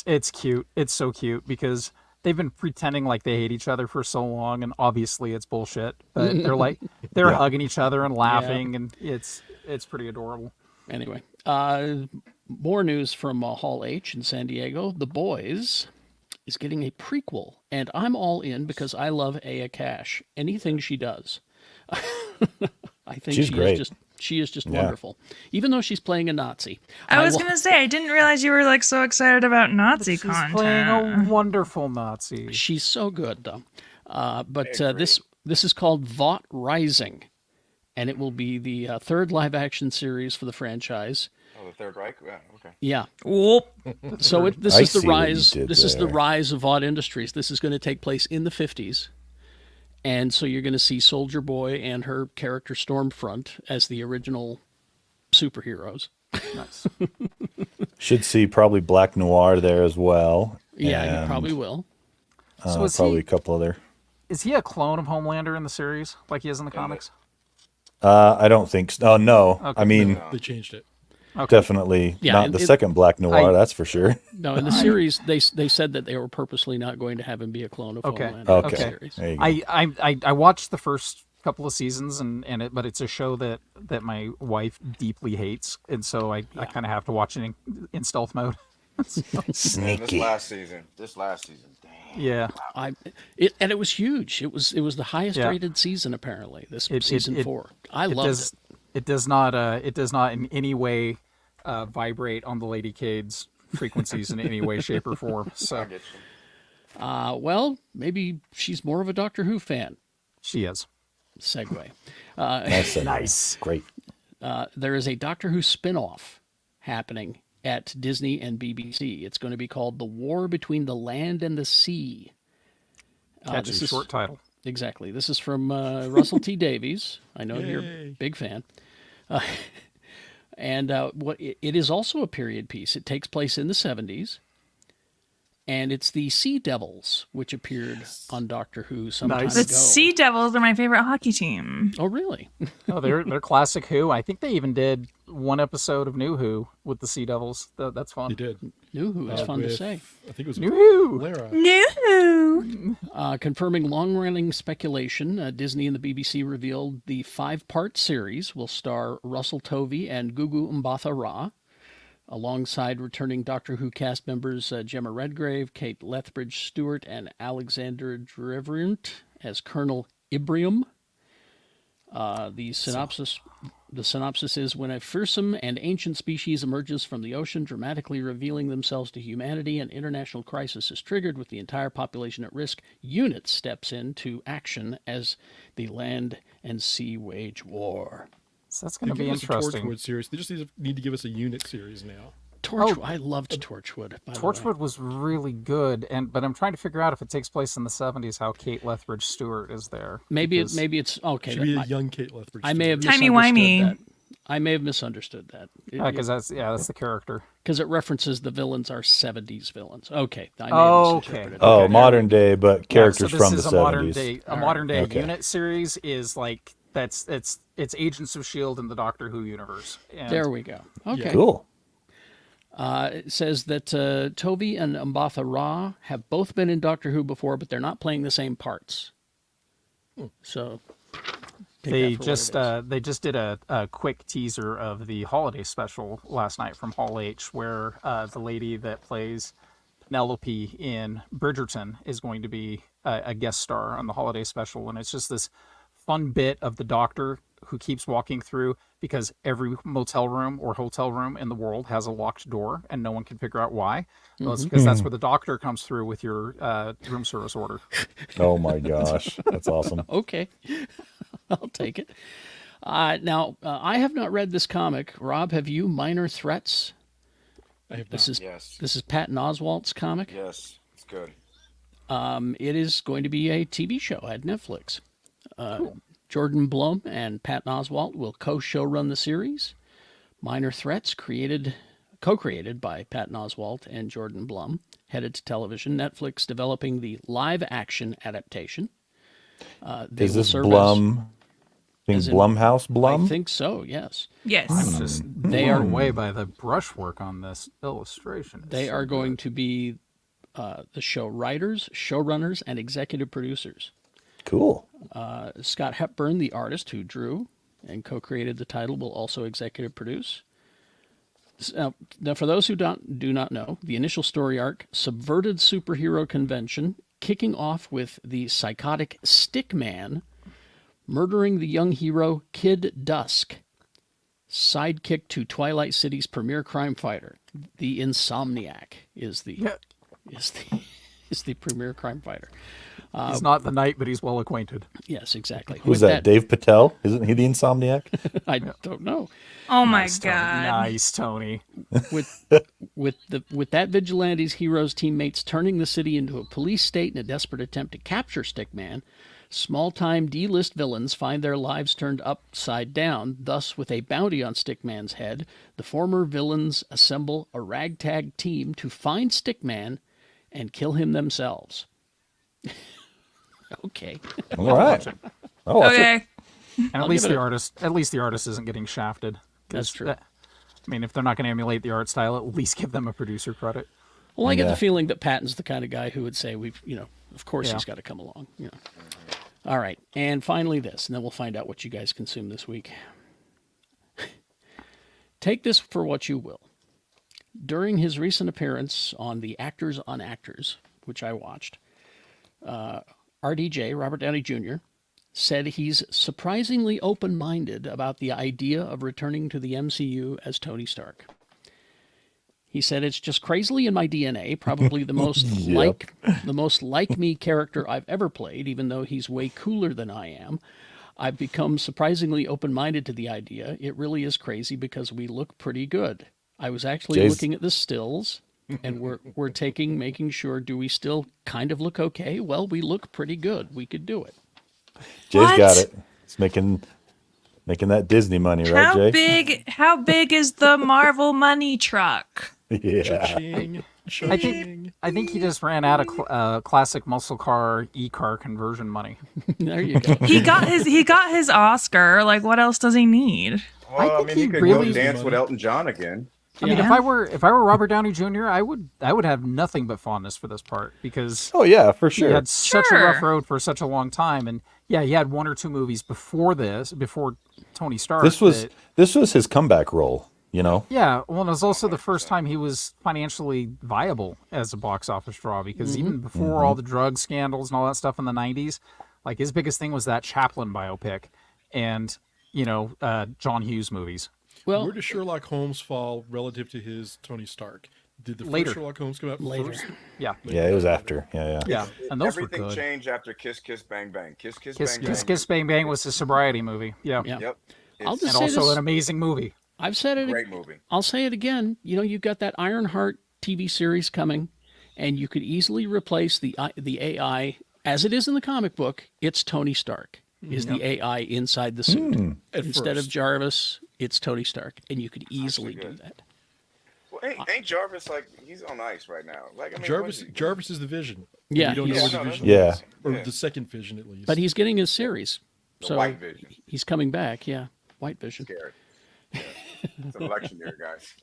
D: It's cute. It's so cute because they've been pretending like they hate each other for so long, and obviously it's bullshit. But they're hugging each other and laughing, and it's pretty adorable.
B: Anyway, more news from Hall H in San Diego. The Boys is getting a prequel, and I'm all in because I love Aya Cash. Anything she does, I think
A: She's great.
B: She is just
A: Yeah.
B: wonderful, even though she's playing a Nazi.
C: I was going to say, I didn't realize you were like so excited about Nazi
D: She's
C: content.
D: playing a wonderful Nazi.
B: She's so good, though. But this is called Vought Rising, and it will be the third live-action series for the franchise.
F: Oh, the Third Reich. Yeah, okay.
B: Yeah.
C: Whoop.
B: So this
A: I
B: is the
A: see what you
B: rise.
A: did
B: This is the
A: there.
B: rise of Vought Industries. This is going to take place in the 50s, and so you're going to see Soldier Boy and her character Stormfront as the original superheroes.
D: Nice.
A: Should see probably Black Noir there as well.
B: Yeah, you
A: and,
B: probably will.
D: So is
A: probably
D: he-
A: a couple other.
D: Is he a clone of Homelander in the series, like he is in the comics?
A: I don't think so. Oh, no.
D: Okay.
A: I mean,
E: they changed it.
A: definitely
B: Yeah,
A: not
B: and
A: the
B: it-
A: second Black Noir,
D: I-
A: that's for sure.
B: No, in the series, they said that they were purposely not going to have him be a clone of
D: Okay.
B: Homelander. in the
A: Okay.
B: series.
A: There you go.
D: I watched the first couple of seasons but it's a show that my wife deeply hates, and so I kind of have to watch it in stealth mode.
A: Sneaky.
F: This last season. Damn.
D: Yeah.
B: And it was huge. It was the highest
D: Yeah.
B: rated season apparently. This
D: It-
B: season
D: it-
B: 4. I
D: It
B: loved
D: does. It does not in any way vibrate on the Lady Cade's frequencies in any way, shape, or form.
F: I
D: So
F: get you.
B: Well, maybe she's more of a Doctor Who fan.
D: she is.
B: Segue.
A: Nice. Great.
B: There is a Doctor Who spin-off happening at Disney and BBC. It's going to be called The War Between the Land and the Sea.
D: Catchy
B: this is-
D: short title.
B: Exactly. This is from Russell T. Davies. I know you're a
E: Yay.
B: big fan. And it is also a period piece. It takes place in the 70s. And it's the Sea Devils, which appeared on Doctor Who some time
D: Nice.
C: The
B: ago.
C: Sea Devils are my favorite hockey team.
B: Oh, really?
D: Oh, they're classic Who. I think they even did one episode of New Who with the Sea Devils. That's fun.
E: They did.
B: New Who is fun to
E: With-
B: say.
E: I think it was
D: New Who.
E: Lara.
C: No.
B: Confirming long-running speculation, Disney and the BBC revealed the 5-part series will star Russell Tovey and Gugu Mbatha-Raw, alongside returning Doctor Who cast members Gemma Redgrave, Kate Lethbridge-Stewart, and Alexander Drevrient as Colonel Ibrium. The synopsis is: when a fearsome and ancient species emerges from the ocean, dramatically revealing themselves to humanity, an international crisis is triggered with the entire population at risk. UNIT steps into action as the land and sea wage war.
D: So that's
E: They
D: going to be
E: give us a
D: interesting.
E: Torchwood series. They just need to give us a unit series now.
B: I loved Torchwood. By the way.
D: Torchwood was really good, but I'm trying to figure out if it takes place in the 70s, how Kate Lethbridge Stewart is there.
B: Maybe
D: because-
B: it's okay.
E: Should be a
B: I-
E: young Kate Lethbridge.
B: I may have
E: Stewart.
B: misunderstood
C: Timey-wimey.
B: that. I may have misunderstood that.
D: because that's the character.
B: Because it references the villains are 70s villains. Okay. I may
D: Oh,
B: have
D: okay.
B: misinterpreted
A: Oh,
B: that.
A: modern day, but characters
D: yeah, so this
A: from
D: is
A: the
D: a
A: 70s.
D: modern day
A: Okay.
D: unit series is like it's Agents of Shield in the Doctor Who universe. And
B: There we go. Okay.
A: Cool.
B: It says that Toby and Mbatha Raw have both been in Doctor Who before, but they're not playing the same parts. So
D: They just did a quick teaser of the holiday special last night from Hall H, where the lady that plays Penelope in Bridgerton is going to be a guest star on the holiday special, and it's just this fun bit of the Doctor who keeps walking through because every motel room or hotel room in the world has a locked door and no one can figure out why. Well, it's because that's where the Doctor comes through with your room service order.
A: Oh my gosh, that's awesome.
B: Okay, I'll take it. Now, I have not read this comic. Rob, have you? Minor Threats.
E: I have
B: This
E: not.
B: is
F: Yes.
B: this is Patton Oswalt's comic.
F: Yes, it's good.
B: It is going to be a TV show at Netflix. Jordan Blum and Patton Oswalt will co-show run the series. Minor Threats, co-created by Patton Oswalt and Jordan Blum, headed to television. Netflix developing the live-action adaptation. They
A: Is
B: will
A: this
B: serve
A: Blum?
B: as in-
A: Blumhouse Blum?
B: I think so. Yes,
C: Yes.
D: I'm just
B: They
D: blown
B: are-
D: away by the brushwork on this illustration. It's
B: they
D: so
B: are going
D: good.
B: to be the show writers, showrunners, and executive producers.
A: Cool.
B: Scott Hepburn, the artist who drew and co-created the title, will also executive produce. Now, for those who do not know, the initial story arc subverted superhero convention, kicking off with the psychotic Stickman murdering the young hero Kid Dusk, sidekick to Twilight City's premier crime fighter. The Insomniac is the premier crime fighter.
D: He's not the knight, but he's well acquainted.
B: Yes, exactly.
A: Who's
B: With
A: that? Dave Patel? Isn't he the Insomniac?
B: I don't know.
C: Oh my
D: Nice, Tony.
C: god.
D: Nice, Tony.
B: With that vigilante's hero's teammates turning the city into a police state in a desperate attempt to capture Stickman, small-time D-list villains find their lives turned upside down. Thus, with a bounty on Stickman's head, the former villains assemble a ragtag team to find Stickman and kill him themselves. Okay.
A: All right. Oh,
C: Okay.
D: And
B: I'll
D: at least
B: give it
D: the artist isn't getting shafted. 'Cause
B: That's true.
D: I mean, if they're not going to emulate the art style, at least give them a producer credit.
B: Well, I get
A: Yeah.
B: the feeling that Patton's the kind of guy who would say, of course
D: Yeah.
B: he's got to come along. All right. And finally this, and then we'll find out what you guys consume this week. Take this for what you will. During his recent appearance on the Actors on Actors, which I watched, RDJ, Robert Downey Jr., said he's surprisingly open-minded about the idea of returning to the MCU as Tony Stark. He said, "It's just crazily in my DNA, probably the most like me character I've ever played, even though he's way cooler than I am. I've become surprisingly open-minded to the idea. It really is crazy because we look pretty good. I was actually
A: Jay's-
B: looking at the stills, and we're making sure, do we still kind of look okay? Well, we look pretty good. We could do it."
A: Jay's
C: What?
A: got it. He's making that Disney money, right, Jay?
C: How big is the Marvel money truck?
A: Yeah.
E: Cha-ching, cha-ching.
D: I think he just ran out of classic muscle car e-car conversion money.
B: There you go.
C: He got his Oscar. Like, what else does he need?
F: Well, I
D: think
F: mean,
D: he
F: he could
D: really-
F: go dance with Elton John again.
D: I mean,
B: Yeah.
D: if I were Robert Downey Jr., I would have nothing but fondness for this part because
A: Oh yeah, for
D: he
A: sure.
D: had such a
C: Sure.
D: rough road for such a long time, and yeah, he had one or two movies before Tony Stark.
A: This was
D: that-
A: his comeback role, you know.
D: Yeah, well, it was also the first time he was financially viable as a box office draw because even before all the drug scandals and all that stuff in the 90s, like his biggest thing was that Chaplin biopic and, John Hughes movies.
B: Well,
E: Where does Sherlock Holmes fall relative to his Tony Stark? Did the first
D: Later.
E: Sherlock Holmes come out
B: Later.
E: first?
D: Yeah.
A: Yeah, it was after. Yeah.
D: Yeah, and those
F: Everything
D: were good.
F: changed after Kiss Kiss Bang Bang. Kiss Kiss,
D: Kiss,
F: Bang
D: Kiss,
F: Bang.
D: Kiss, Bang Bang was a sobriety movie. Yeah.
B: yeah.
F: Yep.
B: I'll
F: It's
B: just
D: And
B: say
D: also
B: this.
D: an amazing movie.
B: I've said
F: a
B: it.
F: great movie.
B: I'll say it again. You've got that Ironheart TV series coming, and you could easily replace the AI as it is in the comic book. It's Tony Stark is the AI inside the suit.
E: At
B: Instead of
E: first.
B: Jarvis, it's Tony Stark, and you could easily do
F: good.
B: that.
F: Well, ain't Jarvis like he's on ice right now? Like I mean,
E: Jarvis is the Vision.
B: Yeah,
E: You don't know
B: he's-
E: what the
F: Yeah, no,
E: Vision
A: Yeah.
E: is. Or
F: Yeah.
E: the second Vision, at least.
B: But he's getting his series,
F: The
B: so
F: White Vision.
B: he's coming back. Yeah, White Vision.
F: Scared. It's an election year, guys.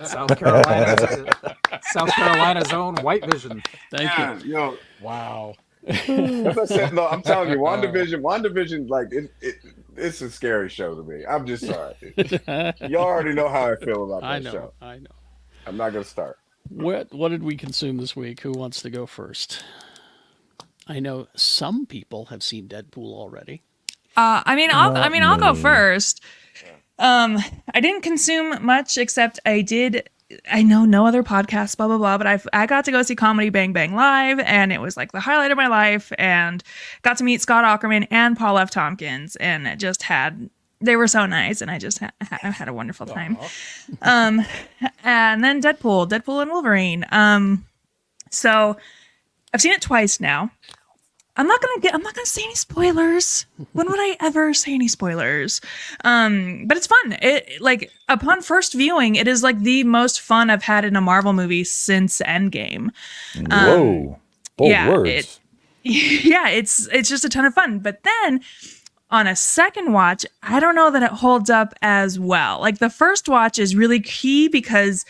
D: South Carolina's own White Vision.
B: Thank you.
F: Yo,
E: Wow.
F: that's what I said. No, I'm telling you, WandaVision, like it's a scary show to me. I'm just sorry. Y'all already know how I feel about that show.
B: I know.
F: I'm not gonna start.
B: What did we consume this week? Who wants to go first? I know some people have seen Deadpool already.
C: I'll go first. I didn't consume much except I know no other podcasts, blah, blah, blah, but I got to go see Comedy Bang Bang live, and it was like the highlight of my life, and got to meet Scott Aukerman and Paul F. Tompkins, and they were so nice, and I just had a wonderful time. And then Deadpool and Wolverine. So I've seen it twice now. I'm not gonna say any spoilers. When would I ever say any spoilers? But it's fun. Upon first viewing, it is like the most fun I've had in a Marvel movie since Endgame.
A: Whoa. Bold words.
C: It's just a ton of fun. But then on a second watch, I don't know that it holds up as well. Like the first watch is really key because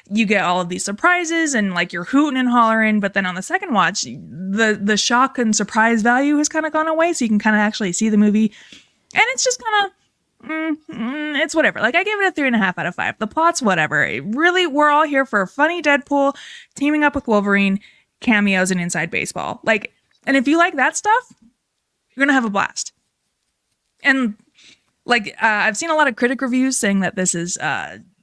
C: you get all of these surprises and like you're hooting and hollering. But then on the second watch, the shock and surprise value has kind of gone away. So you can kind of actually see the movie, and it's just kind of, it's whatever. Like I gave it a 3.5 out of 5. The plot's whatever. We're all here for a funny Deadpool teaming up with Wolverine, cameos, and inside baseball. Like, and if you like that stuff, you're gonna have a blast. And like I've seen a lot of critic reviews saying that this is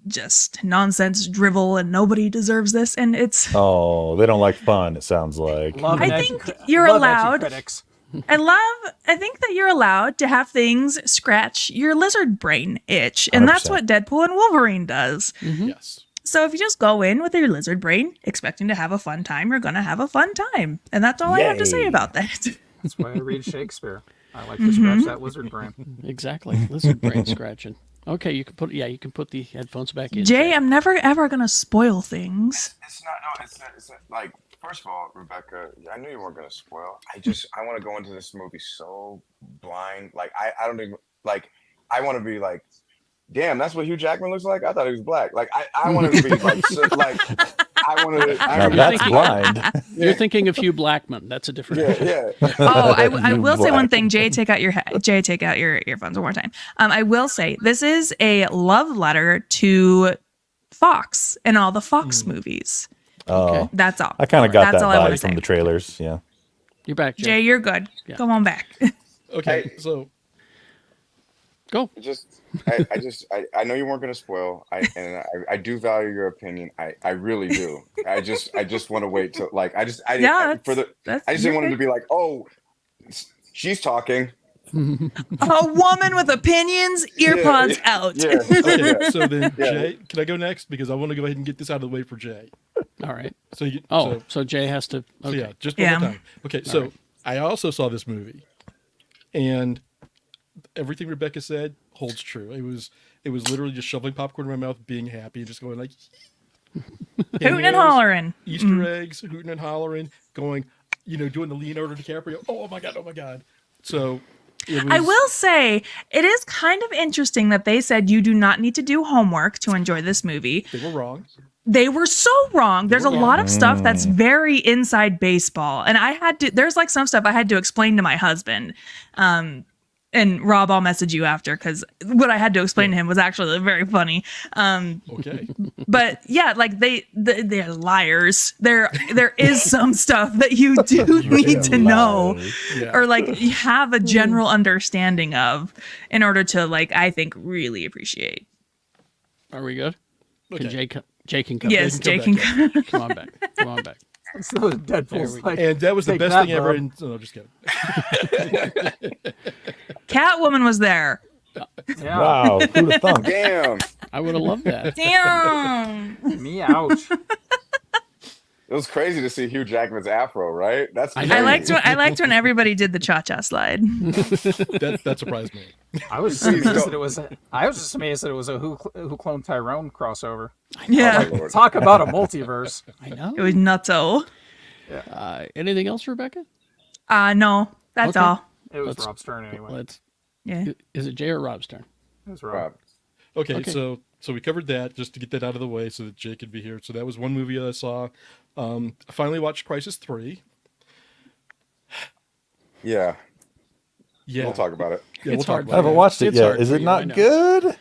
C: just nonsense drivel and nobody deserves this, and it's
A: they don't like fun, it sounds like.
C: I think you're allowed. I think that you're allowed to have things scratch your lizard brain itch, and that's
A: 100%.
C: what Deadpool and Wolverine does.
E: Yes.
C: So if you just go in with your lizard brain expecting to have a fun time, you're gonna have a fun time, and that's all I have to say about that.
D: That's why I read Shakespeare. I like to scratch that lizard brain.
B: Exactly. Lizard brain scratching. Okay, you can put the headphones back in.
C: Jay, I'm never ever gonna spoil things.
F: It's not like, first of all, Rebecca, I knew you weren't gonna spoil. I want to go into this movie so blind. Like I don't even like. I want to be like, damn, that's what Hugh Jackman looks like. I thought he was black. Like I want to be like, I want to.
A: Now that's blind.
B: You're thinking of Hugh Blackman. That's a different.
F: Yeah.
C: Oh, I will say one thing. Jay, take out your earphones one more time. I will say this is a love letter to Fox and all the Fox movies.
B: Okay.
C: That's all.
A: I kind of got
C: That's
A: that
C: all I wanna
A: vibe from
C: say.
A: the trailers. Yeah.
B: You're back, Jay.
C: Jay, you're good.
B: Yeah.
C: Come on back.
E: Okay,
F: Hey.
E: so
B: Go.
F: I know you weren't going to spoil. I do value your opinion. I really do. I just want to wait till like I just
C: Yeah,
F: didn't want it to be like, oh, she's talking.
C: A woman with opinions, earpods out.
F: Yeah.
E: okay, so then
F: Yeah.
E: Jay, can I go next because I want to go ahead and get this out of the way for Jay.
B: All right.
E: So
B: So Jay has to.
E: so
B: Okay.
E: yeah, just one more time. Okay, so I also saw this movie, and everything Rebecca said holds true. It was literally just shoveling popcorn in my mouth, being happy, and just going like
C: Hooting and
E: cameos,
C: hollering.
E: Easter eggs, hooting and hollering, going, doing the Leonardo DiCaprio. Oh my god. So it was,
C: I will say it is kind of interesting that they said you do not need to do homework to enjoy this movie.
E: they were wrong.
C: They were so wrong. There's a lot of stuff that's very inside baseball. And there's like some stuff I had to explain to my husband. And Rob, I'll message you after because what I had to explain to him was actually very funny.
E: Okay.
C: But yeah, like they're liars. There is some stuff that you do need to know
E: Yeah.
C: or like you have a general understanding of in order to like, I think, really appreciate.
B: Are we good? Can
E: Okay.
B: Jay can come.
C: Yes,
E: Jay
C: Jake
E: can
C: can.
E: come
B: Come on back. Come on back.
D: So Deadpool's like,
E: And that was the
D: take
E: best
D: that,
E: thing ever.
D: bro.
E: No, just kidding.
C: Catwoman was there.
D: Yeah.
A: Wow. Who'd have thunk?
F: Damn.
B: I would have loved that.
C: Damn.
D: Me ouch.
F: It was crazy to see Hugh Jackman's afro, right? That's
B: I
F: crazy.
C: I liked when everybody did the cha-cha slide.
E: That surprised me.
D: I was just amazed that it was. A Who Cloned Tyrone crossover.
C: Yeah.
F: Lord.
D: Talk about a multiverse.
B: I know.
C: It was nutso.
B: Anything else, Rebecca?
C: No, that's
B: Okay.
C: all.
D: It was
B: Let's-
D: Rob's turn anyway.
B: Let's.
C: Yeah.
B: Is it Jay or Rob's turn?
D: It was Rob.
F: Rob.
E: Okay,
B: Okay.
E: so we covered that just to get that out of the way so that Jake could be here. So that was one movie that I saw. I finally watched Crisis 3.
F: Yeah,
E: Yeah.
F: we'll talk about it.
E: Yeah, we'll
B: It's
E: talk
B: hard
E: about
A: I
B: for
A: haven't
E: that.
B: you.
A: watched it
B: It's
A: yet.
B: hard
A: Is
B: for
A: it
B: you, I
A: not
B: know.
A: good?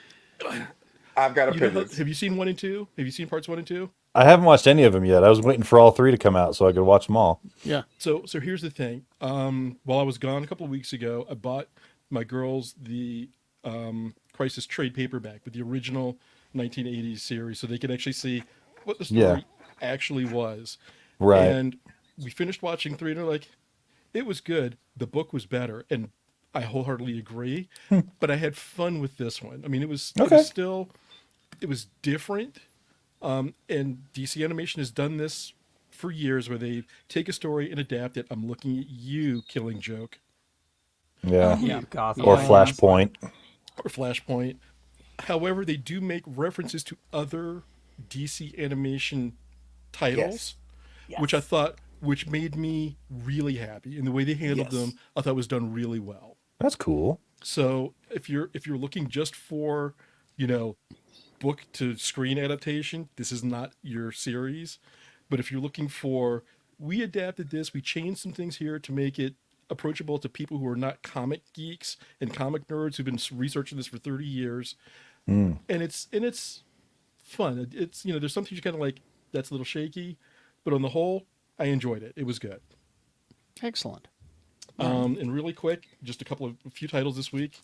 F: I've got a
E: You know
F: pivot.
E: have you seen 1 and 2? Have you seen parts 1 and 2?
A: I haven't watched any of them yet. I was waiting for all three to come out so I could watch them all.
B: Yeah.
E: So here's the thing. While I was gone a couple of weeks ago, I bought my girls the Crisis trade paperback with the original 1980s series, so they could actually see what the story
A: Yeah.
E: actually was.
A: Right.
E: And we finished watching 3, and they're like, it was good. The book was better, and I wholeheartedly agree. But I had fun with this one. I mean, it was
A: Okay.
E: it was different. And DC Animation has done this for years, where they take a story and adapt it. I'm looking at you, Killing Joke,
A: Yeah.
B: Yeah.
D: Gotham
A: Or
D: Knights.
A: Flashpoint.
E: or Flashpoint. However, they do make references to other DC Animation titles, which I thought, which made me really happy. And the way they handled them, I thought was done really well.
A: That's cool.
E: So if you're looking just for, you know, book to screen adaptation, this is not your series. But if you're looking for, we adapted this, we changed some things here to make it approachable to people who are not comic geeks and comic nerds who've been researching this for 30 years. And it's fun. It's, you know, there's some things you kind of like, that's a little shaky, but on the whole, I enjoyed it. It was good.
B: Excellent.
E: And really quick, just a few titles this week.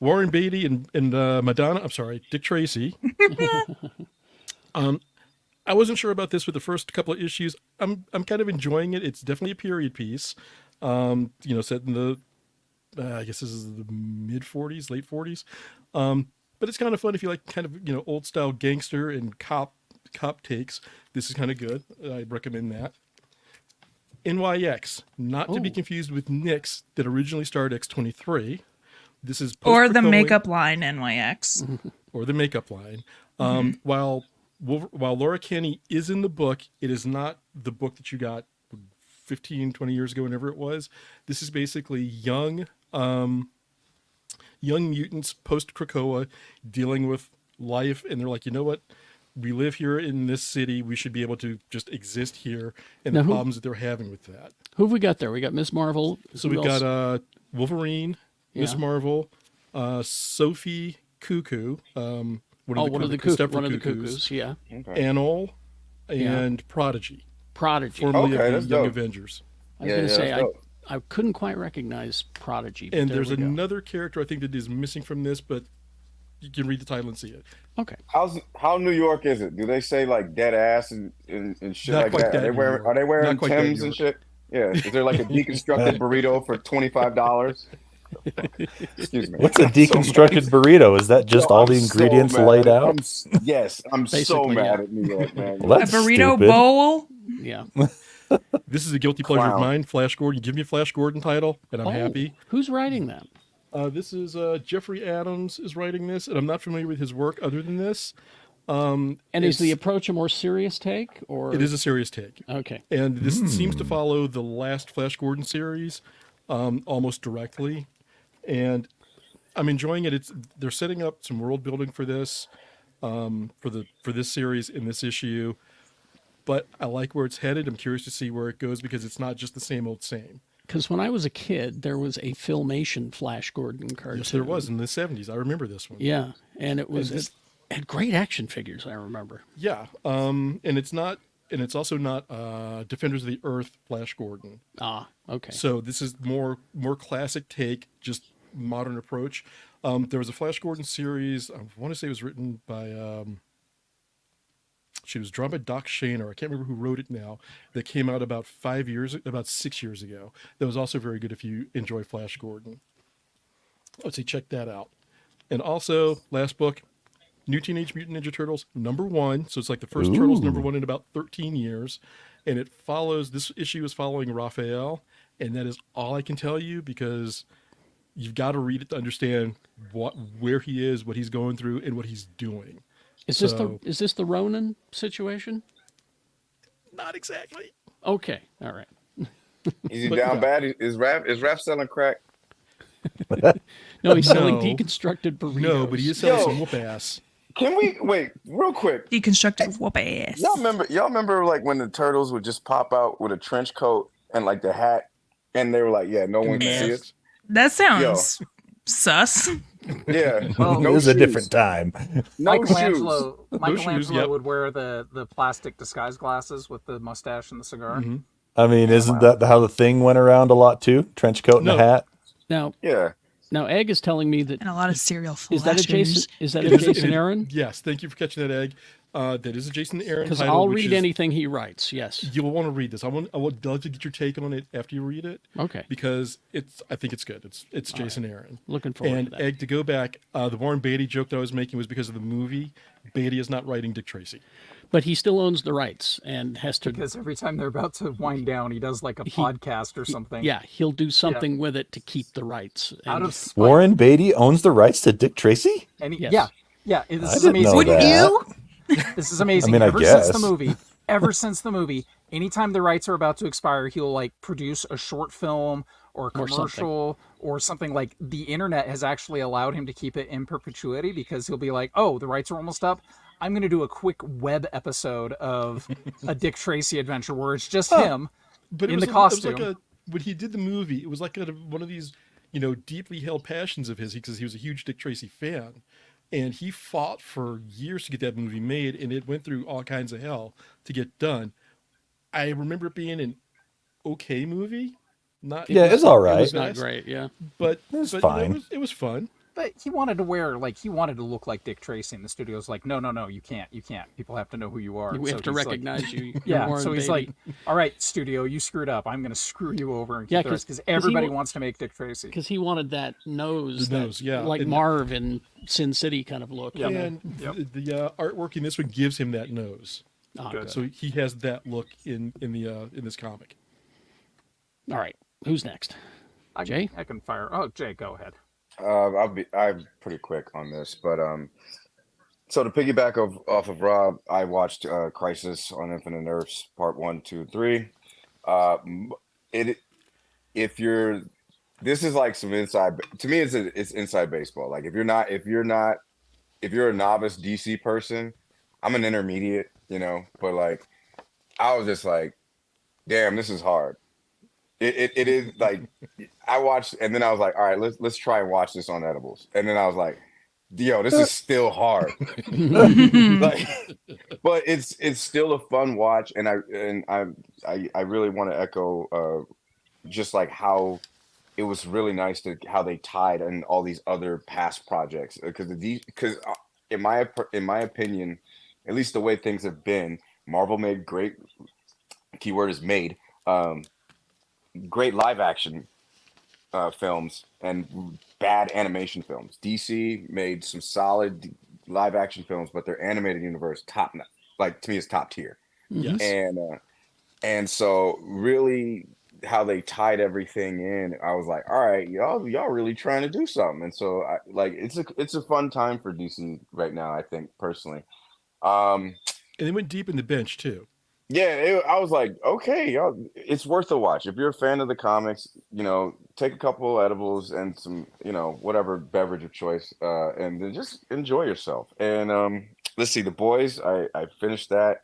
E: Warren Beatty and Madonna. I'm sorry, Dick Tracy. I wasn't sure about this with the first couple of issues. I'm kind of enjoying it. It's definitely a period piece. You know, set in the I guess this is the mid 40s, late 40s. But it's kind of fun if you like kind of, you know, old style gangster and cop takes. This is kind of good. I recommend that. NYX, not to be confused with Nyx that originally starred X-23. This is
C: Or the
E: post-Krakoan-
C: makeup line NYX.
E: or the makeup line. While Laura Kenny is in the book, it is not the book that you got 15, 20 years ago, whenever it was. This is basically young mutants post-Krakoa dealing with life, and they're like, you know what? We live here in this city. We should be able to just exist here, and
B: Now
E: the
B: who-
E: problems that they're having with that.
B: Who have we got there? We got Miss Marvel.
E: So
B: Who
E: we've
B: else?
E: got Wolverine, Miss
B: Yeah.
E: Marvel, Sophie Cuckoo, one of the
B: Cuckoos. Yeah.
E: Anole, and Prodigy,
B: Prodigy.
E: formerly
F: Okay,
E: of
F: that's
E: the Young
F: dope.
E: Avengers.
B: I was going to say,
F: that's dope.
B: I couldn't quite recognize Prodigy. But
E: And
B: there
E: there's
B: we go.
E: another character I think that is missing from this, but you can read the title and see it.
B: Okay.
F: How New York is it? Do they say like dead ass and shit
E: Not
F: like
E: quite
F: that?
E: that New
F: Are they
E: York.
F: wearing
E: Not quite that
F: Timbs
E: New
F: and shit? Yeah. Is there like a deconstructed burrito for $25? Excuse me.
A: What's a deconstructed burrito? Is that just
F: Yo,
A: all
F: I'm
A: the
F: so
A: ingredients
F: mad.
A: laid out?
F: I'm so
B: Basically,
F: mad
B: yeah.
F: at New York, man.
A: Well,
C: A
A: that's
C: burrito
A: stupid.
C: bowl.
B: Yeah.
E: This is a guilty pleasure of
F: Clown.
E: mine, Flash Gordon. You give me a Flash Gordon title, and I'm happy.
B: Who's writing that?
E: This is Jeffrey Adams is writing this, and I'm not familiar with his work other than this.
B: And is the
E: It's-
B: approach a more serious take, or
E: It is a serious take.
B: Okay.
E: And this seems to follow the last Flash Gordon series almost directly. And I'm enjoying it. They're setting up some world building for this, for this series in this issue. But I like where it's headed. I'm curious to see where it goes because it's not just the same old same.
B: Because when I was a kid, there was a Filmation Flash Gordon cartoon.
E: Yes, there was in the 70s. I remember this one.
B: Yeah, and it was
E: And this-
B: it had great action figures. I remember.
E: Yeah. And it's also not Defenders of the Earth Flash Gordon.
B: Ah, okay.
E: So this is more classic take, just modern approach. There was a Flash Gordon series. I want to say it was written by. She was drawn by Doc Shaner. I can't remember who wrote it now. That came out about 6 years ago. That was also very good if you enjoy Flash Gordon. Let's see, check that out. And also, last book, New Teenage Mutant Ninja Turtles #1. So it's like the first Turtles #1 in about 13 years. And this issue is following Raphael. And that is all I can tell you because you've got to read it to understand where he is, what he's going through, and what he's doing.
B: Is
E: So-
B: this the Ronin situation?
E: Not exactly.
B: Okay, all right.
F: Is he
E: But
F: down
E: yeah.
F: bad? Is Raph selling crack?
B: No, he's selling
E: No.
B: deconstructed burritos.
E: No, but he is selling
F: Yo.
E: some whoop ass.
F: Can we wait real quick?
C: Deconstructed whoop ass.
F: Y'all remember like when the turtles would just pop out with a trench coat and like the hat, and they were like, "Yeah, no one can see us."
C: That sounds sus.
F: Yeah,
D: Well,
A: It
F: no
A: was a
F: shoes.
A: different time.
F: No shoes.
D: Michelangelo
E: yep.
D: would wear the plastic disguise glasses with the mustache and the cigar.
E: Mm-hmm.
A: I mean, isn't that how the thing went around a lot too? Trench coat and a
E: No.
A: hat.
B: Now,
F: Yeah.
B: Egg is telling me that
C: And a lot of cereal
B: is that a Jason?
C: flashers.
B: Is that
E: It
B: a
E: is-
B: Jason
E: it-
B: Aaron?
E: Yes, thank you for catching that, Egg. That is a Jason Aaron
B: Because
E: title.
B: I'll
E: which
B: read
E: is-
B: anything he writes. Yes.
E: You'll want to read this. I would love to get your take on it after you read it.
B: Okay.
E: Because I think it's good. It's Jason Aaron.
B: Looking forward
E: And
B: to that.
E: Egg, to go back, the Warren Beatty joke that I was making was because of the movie. Beatty is not writing Dick Tracy.
B: But he still owns the rights and has to.
D: Because every time they're about to wind down, he does like a podcast or something.
B: Yeah, he'll do something with it to keep the rights.
D: Out
B: And
D: of spite.
A: Warren Beatty owns the rights to Dick Tracy.
D: And he,
B: Yes.
D: yeah. This
A: I
D: is
A: didn't know
D: amazing.
A: that.
D: This is amazing.
A: I mean, I
D: ever since the
A: guess.
D: movie, anytime the rights are about to expire, he'll like produce a short film or a commercial or something. Like the internet has actually allowed him to keep it in perpetuity because he'll be like, "Oh, the rights are almost up. I'm going to do a quick web episode of a Dick Tracy adventure where it's just him
E: But
D: in
E: it
D: the
E: was
D: costume."
E: like when he did the movie, it was like one of these, deeply held passions of his because he was a huge Dick Tracy fan. And he fought for years to get that movie made, and it went through all kinds of hell to get done. I remember it being an okay movie.
A: It's all right.
B: it's not great. Yeah.
E: But
A: It was
E: but,
A: fine.
E: It was fun.
D: But he wanted to look like Dick Tracy, and the studio's like, no, you can't. People have to know who you are.
B: We
D: So
B: have to
D: he's like-
B: recognize you. You're
D: Yeah,
B: Warren
D: so he's
B: Beatty.
D: like, all right, studio, you screwed up. I'm going to screw you over and
B: Yeah,
D: keep the rest because
B: 'cause he
D: everybody
B: wa-
D: wants to make Dick Tracy.
B: Because he wanted that nose,
E: The nose, yeah.
B: like
E: And-
B: Marv in Sin City kind of look.
D: Yep.
B: you know?
E: And
D: Yep.
E: the artwork in this one gives him that nose.
B: Oh,
D: Good.
B: good.
E: So he has that look in this comic.
B: All right. Who's next? Jay?
D: I can fire. Oh, Jay, go ahead.
F: I'm pretty quick on this, but so to piggyback off of Rob, I watched Crisis on Infinite Earths Part 1, 2, 3. This is like some inside. To me, it's inside baseball. Like if you're a novice DC person, I'm an intermediate, but like I was just like, damn, this is hard. It is like I watched, and then I was like, all right, let's try and watch this on edibles, and then I was like, yo, this is still hard. Like, but it's still a fun watch, and I really want to echo just like how it was really nice how they tied in all these other past projects because in my opinion, at least the way things have been, Marvel made great. Keyword is made. Great live action films and bad animation films. DC made some solid live action films, but their animated universe like to me is top tier.
E: Yes.
F: And so really how they tied everything in, I was like, all right, y'all really trying to do something. And so it's a fun time for DC right now, I think personally.
E: And they went deep in the bench too.
F: Yeah, I was like, okay, y'all, it's worth a watch. If you're a fan of the comics, take a couple edibles and some, whatever beverage of choice, and then just enjoy yourself. And let's see, The Boys, I finished that.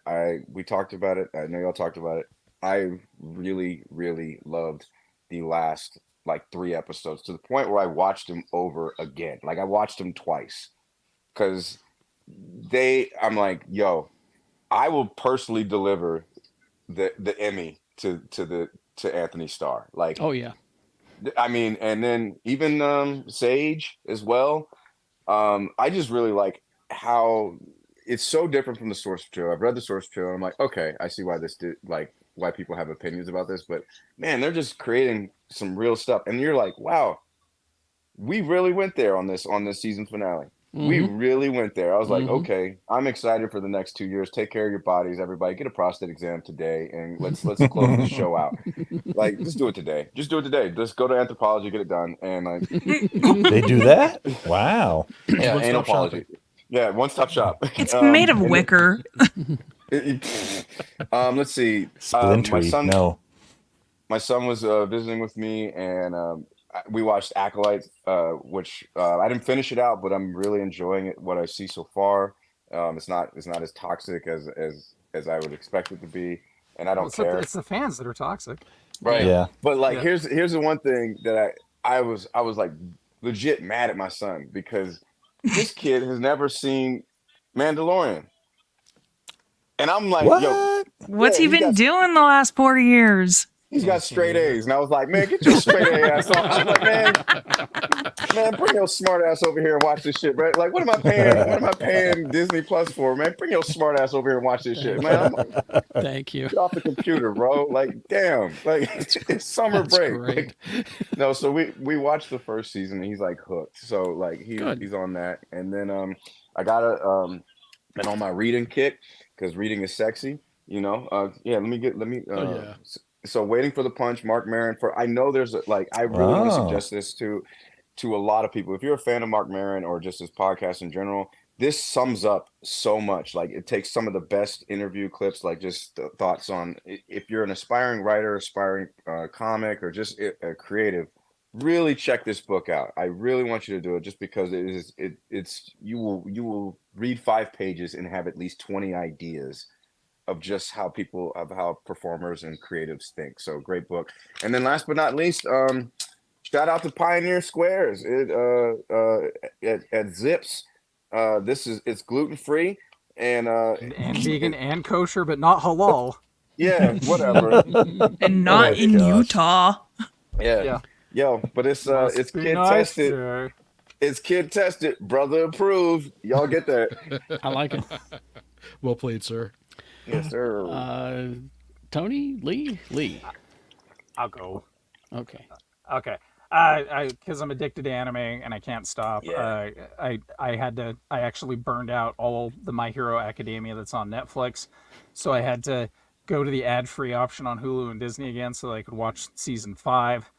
F: We talked about it. I know y'all talked about it. I really, really loved the last like 3 episodes to the point where I watched them over again. Like I watched them twice because I'm like, yo, I will personally deliver the Emmy to Anthony Starr. Like,
B: Oh, yeah.
F: I mean, and then even Sage as well. I just really like how it's so different from the source material. I've read the source material. And I'm like, okay, I see why people have opinions about this, but man, they're just creating some real stuff. And you're like, wow, we really went there on this season finale. We really went there. I was like, okay, I'm excited for the next 2 years. Take care of your bodies, everybody. Get a prostate exam today, and let's close the show out. Like, just do it today. Just do it today. Just go to anthropology, get it done, and like,
A: They do that? Wow.
F: yeah,
E: One-stop
F: anthropology.
E: shopping.
F: Yeah, one-stop shop.
C: It's made of
F: and then-
C: wicker.
F: let's see.
A: Splintery. No.
F: My son was visiting with me, and we watched Acolyte, which I didn't finish it out, but I'm really enjoying it. What I see so far, it's not as toxic as I would expect it to be, and I
D: Well,
F: don't care.
D: it's the fans that are toxic.
F: Right.
A: Yeah.
F: But like
D: Yeah.
F: here's the one thing that I was like legit mad at my son because this kid has never seen Mandalorian. And I'm like, yo,
A: What?
C: What's
F: yeah,
C: he been doing the last 4 years?
F: he's got straight A's. And I was like, man, get your straight A ass on. I was like, man, bring your smart ass over here and watch this shit, bro. Like, what am I paying? What am I paying Disney Plus for, man? Bring your smart ass over here and watch this shit, man. I'm like,
B: Thank you.
F: get off the computer, bro. Like, damn. Like, it's summer
B: That's
F: break.
B: great.
F: Like, no, so we watched the first season and he's like hooked. So like
B: Good.
F: he's on that. And then I gotta been on my reading kick because reading is sexy, you know. Yeah,
E: yeah.
F: So Waiting for the Punch, Mark Maron. I know there's like I really want to
A: Wow.
F: suggest this to a lot of people. If you're a fan of Mark Maron or just his podcast in general, this sums up so much. Like it takes some of the best interview clips, like just thoughts on if you're an aspiring writer, aspiring comic, or just a creative. Really check this book out. I really want you to do it just because it's you will read 5 pages and have at least 20 ideas of just how performers and creatives think. So great book. And then last but not least, shout out to Pioneer Squares at Zips. It's gluten free and
D: And vegan and kosher, but not halal.
F: yeah, whatever.
C: And not
A: my
C: in
A: gosh.
C: Utah.
F: Yeah.
D: Yeah.
F: Yo, but it's
D: Must be
F: kid
D: nice,
F: tested.
D: sir.
F: It's kid tested, brother approved. Y'all get that?
B: I like it.
E: Well played, sir.
F: Yes, sir.
B: Tony, Lee.
D: I'll go.
B: Okay.
D: Okay. Because I'm addicted to anime and I can't stop.
F: Yeah.
D: I actually burned out all the My Hero Academia that's on Netflix, so I had to go to the ad-free option on Hulu and Disney again so that I could watch season 5,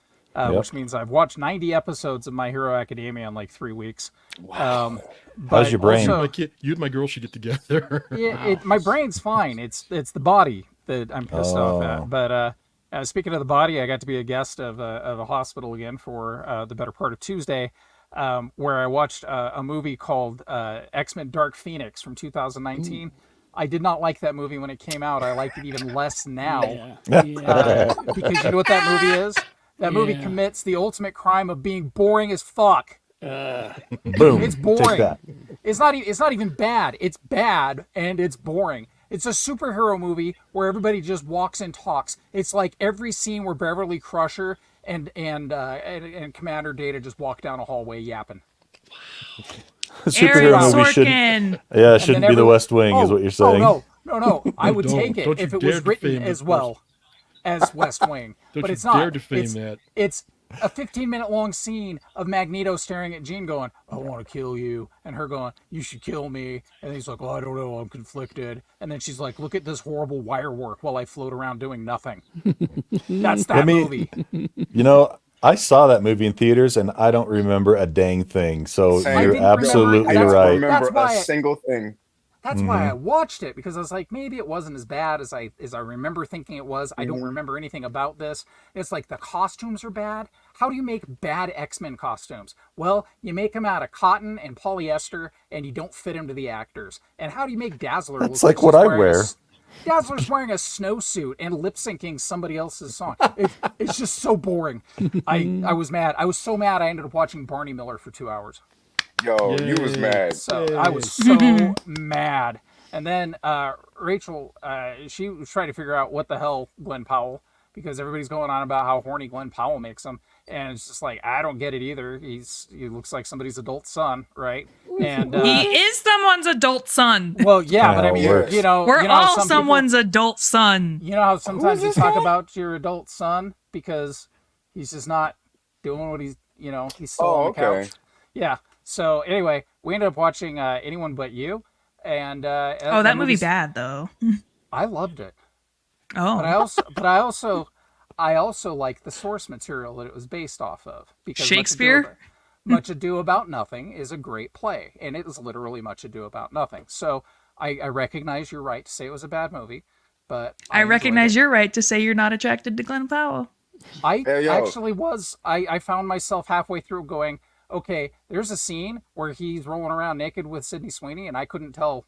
D: which means I've watched 90 episodes of My Hero Academia in like 3 weeks. Wow.
A: How's your brain?
E: You and my girl should get together.
D: Yeah, my brain's fine. It's the body that I'm pissed off at. But speaking of the body, I got to be a guest of a hospital again for the better part of Tuesday, where I watched a movie called X-Men Dark Phoenix from 2019. I did not like that movie when it came out. I like it even less now.
B: Yeah.
D: Because you know what that movie is? That movie
B: Yeah.
D: commits the ultimate crime of being boring as fuck.
A: Boom.
D: It's
A: Take
D: boring.
A: that.
D: It's not even bad. It's bad and it's boring. It's a superhero movie where everybody just walks and talks. It's like every scene where Beverly Crusher and Commander Data just walk down a hallway yapping.
A: Superhero
C: Aaron
A: movie shouldn't.
C: Sorkin.
A: Yeah, it shouldn't be the
D: everyone-
A: West Wing, is what you're saying.
D: Oh, no. I would
E: Don't-
D: take it
E: don't you
D: if it
E: dare
D: was written
E: defame
D: as
E: the
D: well as West Wing.
E: Don't
D: But
E: you
D: it's not.
E: dare defame that.
D: It's a 15-minute long scene of Magneto staring at Jean going, I want to kill you. And her going, you should kill me. And he's like, well, I don't know. I'm conflicted. And then she's like, look at this horrible wire work while I float around doing nothing. That's that movie.
A: You know, I saw that movie in theaters and I don't remember a dang thing. So
F: Same.
A: you're
D: I didn't remember
A: absolutely
F: I don't
D: either.
A: right.
F: remember
D: That's why
F: a single thing.
D: That's why I watched it, because I was like, maybe it wasn't as bad as I remember thinking it was. I don't remember anything about this. It's like the costumes are bad. How do you make bad X-Men costumes? Well, you make them out of cotton and polyester, and you don't fit them to the actors. And how do you make Dazzler look
A: That's like
D: she's
A: what I
D: wearing
A: wear.
D: Dazzler's wearing a snowsuit and lip syncing somebody else's song. It's just so boring. I was mad. I was so mad I ended up watching Barney Miller for 2 hours.
F: Yo, you was mad.
D: So I was so mad. And then Rachel, she was trying to figure out what the hell Glenn Powell, because everybody's going on about how horny Glenn Powell makes him. And it's just like, I don't get it either. He looks like somebody's adult son, right? And
C: He is someone's adult son.
D: well, yeah, but I
A: How it
D: mean,
A: works.
D: you know,
C: We're
D: you know how
C: all
D: some
C: someone's adult son.
D: People, you know how sometimes you
F: this
D: talk
F: guy?
D: about your adult son because he's just not doing what he's still
F: Oh,
D: on the
F: okay.
D: couch. Yeah. So anyway, we ended up watching Anyone But You, and
C: Oh, that movie's bad though.
D: I loved it,
C: Oh,
D: but I also like the source material that it was based off of, because
C: Shakespeare?
D: Much Ado About Nothing is a great play, and it is literally Much Ado About Nothing. So I recognize your right to say it was a bad movie, but
C: I
D: enjoyed
C: recognize
D: it.
C: your right to say you're not attracted to Glenn Powell.
D: I
F: Hey, yo.
D: actually was. I found myself halfway through going, okay, there's a scene where he's rolling around naked with Sydney Sweeney, and I couldn't tell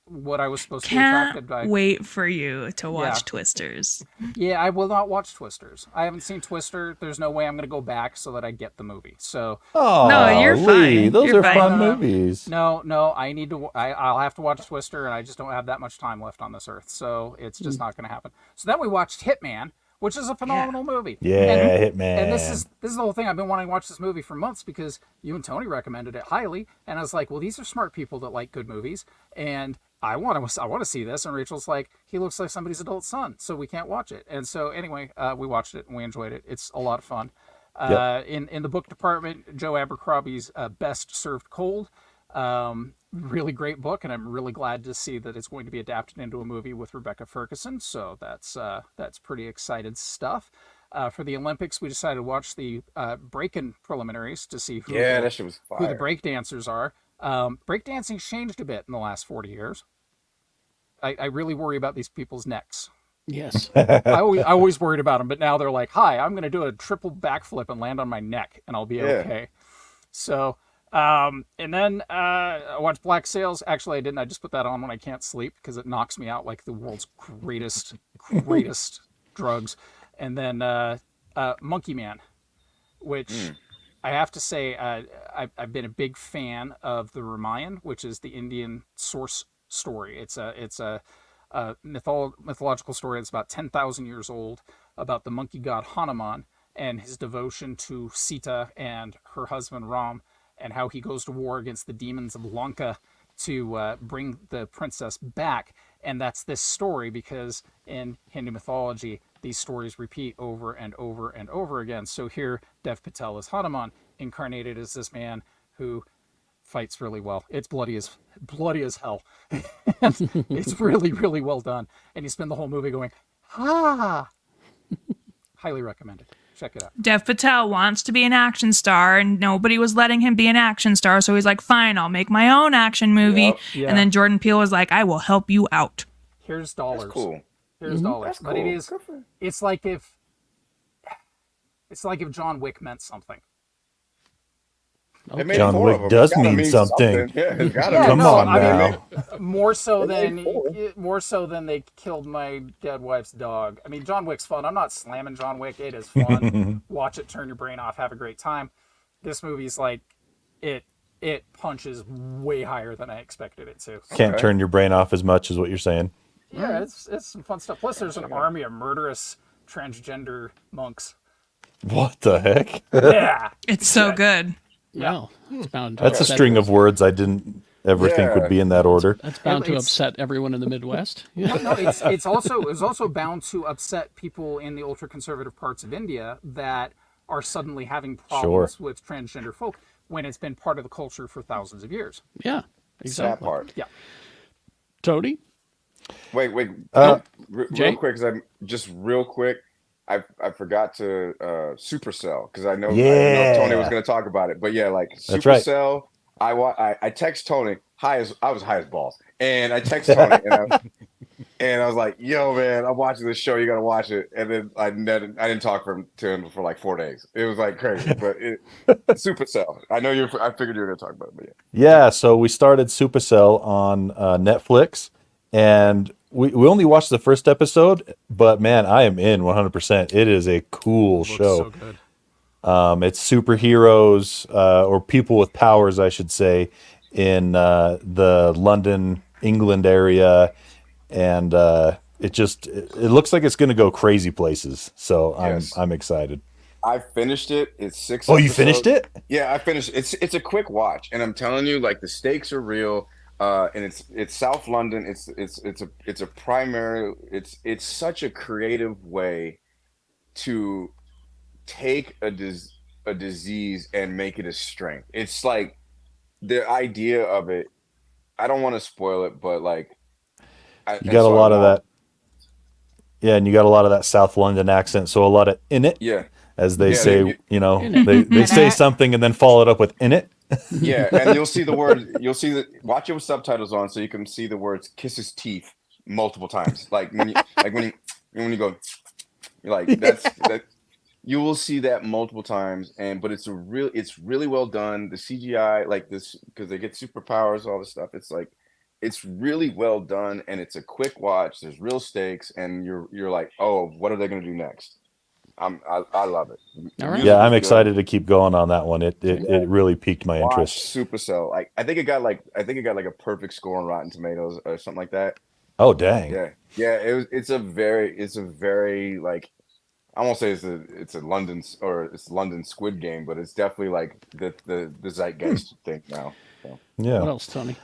D: what I was supposed to be
C: Can't
D: attracted by.
C: wait for you to
D: Yeah.
C: watch Twisters.
D: Yeah, I will not watch Twisters. I haven't seen Twister. There's no way I'm going to go back so that I get the movie. So
A: Oh,
C: No, you're
A: Lee,
C: fine.
A: those
C: You're
A: are
C: fine.
A: fun
D: No, no.
A: movies.
D: no, I need to. I'll have to watch Twister, and I just don't have that much time left on this earth. So it's just not going to happen. So then we watched Hitman, which is a phenomenal movie.
A: Yeah,
D: And
A: Hitman.
D: this is the whole thing. I've been wanting to watch this movie for months because you and Tony recommended it highly, and I was like, well, these are smart people that like good movies, and I want to see this. And Rachel's like, he looks like somebody's adult son, so we can't watch it. And so anyway, we watched it and we enjoyed it. It's a lot of fun.
A: Yep.
D: In the book department, Joe Abercrombie's Best Served Cold. Really great book, and I'm really glad to see that it's going to be adapted into a movie with Rebecca Ferguson. So that's pretty excited stuff. For the Olympics, we decided to watch the break-in preliminaries to see
F: Yeah, that shit was
D: who the
F: fire.
D: break dancers are. Breakdancing's changed a bit in the last 40 years. I really worry about these people's necks.
B: Yes.
D: I always worried about them, but now they're like, "Hi, I'm going to do a triple backflip and land on my neck, and I'll be
F: Yeah.
D: okay." So, and then I watched Black Sails. Actually, I didn't. I just put that on when I can't sleep because it knocks me out like the world's greatest drugs. And then Monkey Man, which I have to say, I've been a big fan of the Ramayan, which is the Indian source story. It's a mythological story that's about 10,000 years old about the monkey god Hanuman and his devotion to Sita and her husband Ram, and how he goes to war against the demons of Lanka to bring the princess back. And that's this story because in Hindu mythology, these stories repeat over and over and over again. So here, Dev Patel is Hanuman, incarnated as this man who fights really well. It's bloody as hell. And it's really, really well done. And you spend the whole movie going, ah. Highly recommended. Check it out.
C: Dev Patel wants to be an action star, and nobody was letting him be an action star. So he's like, fine, I'll make my own action movie.
F: Yep.
D: Yeah.
C: And then Jordan Peele was like, I will help you out.
D: Here's dollars.
F: That's cool.
D: Here's dollars.
F: That's
D: But it
F: cool.
D: is.
F: Good for-
D: It's like if John Wick meant something.
F: They made
A: John
F: four
A: Wick
F: of them.
A: does
F: It's gotta
A: mean something.
F: Yeah, it's gotta
D: Yeah,
F: mean
A: Come
D: no,
A: on
D: I
A: now.
D: mean, more so
F: They
D: than
F: made four.
D: they killed my dead wife's dog. I mean, John Wick's fun. I'm not slamming John Wick. It is fun. Watch it, turn your brain off, have a great time. This movie's like it punches way higher than I expected it to.
A: Can't
F: Okay.
A: turn your brain off as much as what you're saying.
D: Yeah, it's some fun stuff. Plus, there's an army of murderous transgender monks.
A: What the heck?
D: Yeah,
C: It's so good.
B: Well, it's bound to
A: That's a
B: upset
A: string of words I didn't ever think would be in that order.
B: That's bound to
D: It's-
B: upset everyone in the Midwest. Yeah.
D: no, it's also bound to upset people in the ultra conservative parts of India that are suddenly having problems with transgender folk when it's been part of the culture for thousands of years.
B: Yeah.
F: That
B: Exactly.
F: part.
D: Yeah.
B: Tony?
F: Wait.
B: Jay?
F: Real quick, real quick. I forgot to Supercell because I know
A: Yeah.
F: Tony was going to talk about it. But yeah, like
A: That's right.
F: Supercell. I text Tony I was high as balls, and I text Tony and I was like, "Yo, man, I'm watching this show. You got to watch it." And then I didn't talk to him for like 4 days. It was like crazy, but Supercell. I know I figured you were going to talk about it, but yeah.
A: Yeah, so we started Supercell on Netflix, and we only watched the first episode, but man, I am in 100%. It is a cool
D: Looks
A: show.
D: so good.
A: It's superheroes or people with powers, I should say, in the London, England area, and it looks like it's going to go crazy places. So
F: Yes.
A: I'm excited.
F: I finished it. It's 6
A: Oh, you
F: episodes.
A: finished it?
F: Yeah, I finished. It's a quick watch, and I'm telling you, like the stakes are real. And it's South London. It's a primary. It's such a creative way to take a disease and make it a strength. It's like the idea of it. I don't want to spoil it, but like
A: You got a lot of that. Yeah, and you got a lot of that South London accent. So a lot of in it,
F: Yeah,
A: as they
F: Yeah,
A: say,
F: they-
A: they say something and then follow it up with in it.
F: yeah, and you'll see the word. Watch it with subtitles on, so you can see the words "kiss his teeth" multiple times. Like when you go, you're like that's that. You will see that multiple times, but it's really well done. The CGI, like this, because they get superpowers, all this stuff. It's like, it's really well done, and it's a quick watch. There's real stakes, and you're like, oh, what are they going to do next? I love it. The
B: All right.
F: music
A: Yeah, I'm
F: is good.
A: excited to keep going on that one. It really piqued my
F: Watch
A: interest.
F: Supercell. Like I think it got like a perfect score on Rotten Tomatoes or something like that.
A: Oh, dang.
F: Yeah. It's a very like, I won't say it's a London Squid Game, but it's definitely like the zeitgeist thing now. So.
B: What
A: Yeah.
B: else, Tony?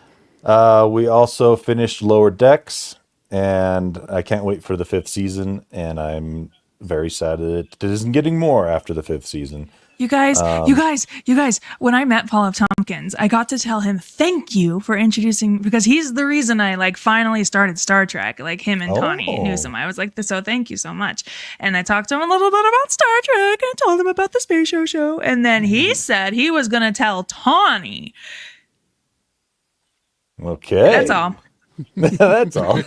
A: We also finished Lower Decks, and I can't wait for the 5th season, and I'm very sad that it isn't getting more after the 5th season.
C: You guys, when I met Paul F. Tompkins, I got to tell him thank you for introducing, because he's the reason I like finally started Star Trek, like him and Tawny Newsome. I was like, so thank you so much. And I talked to him a little bit about Star Trek and told him about the Space Show. And then he said he was going to tell Tawny.
A: Okay.
C: That's all.
A: That's all.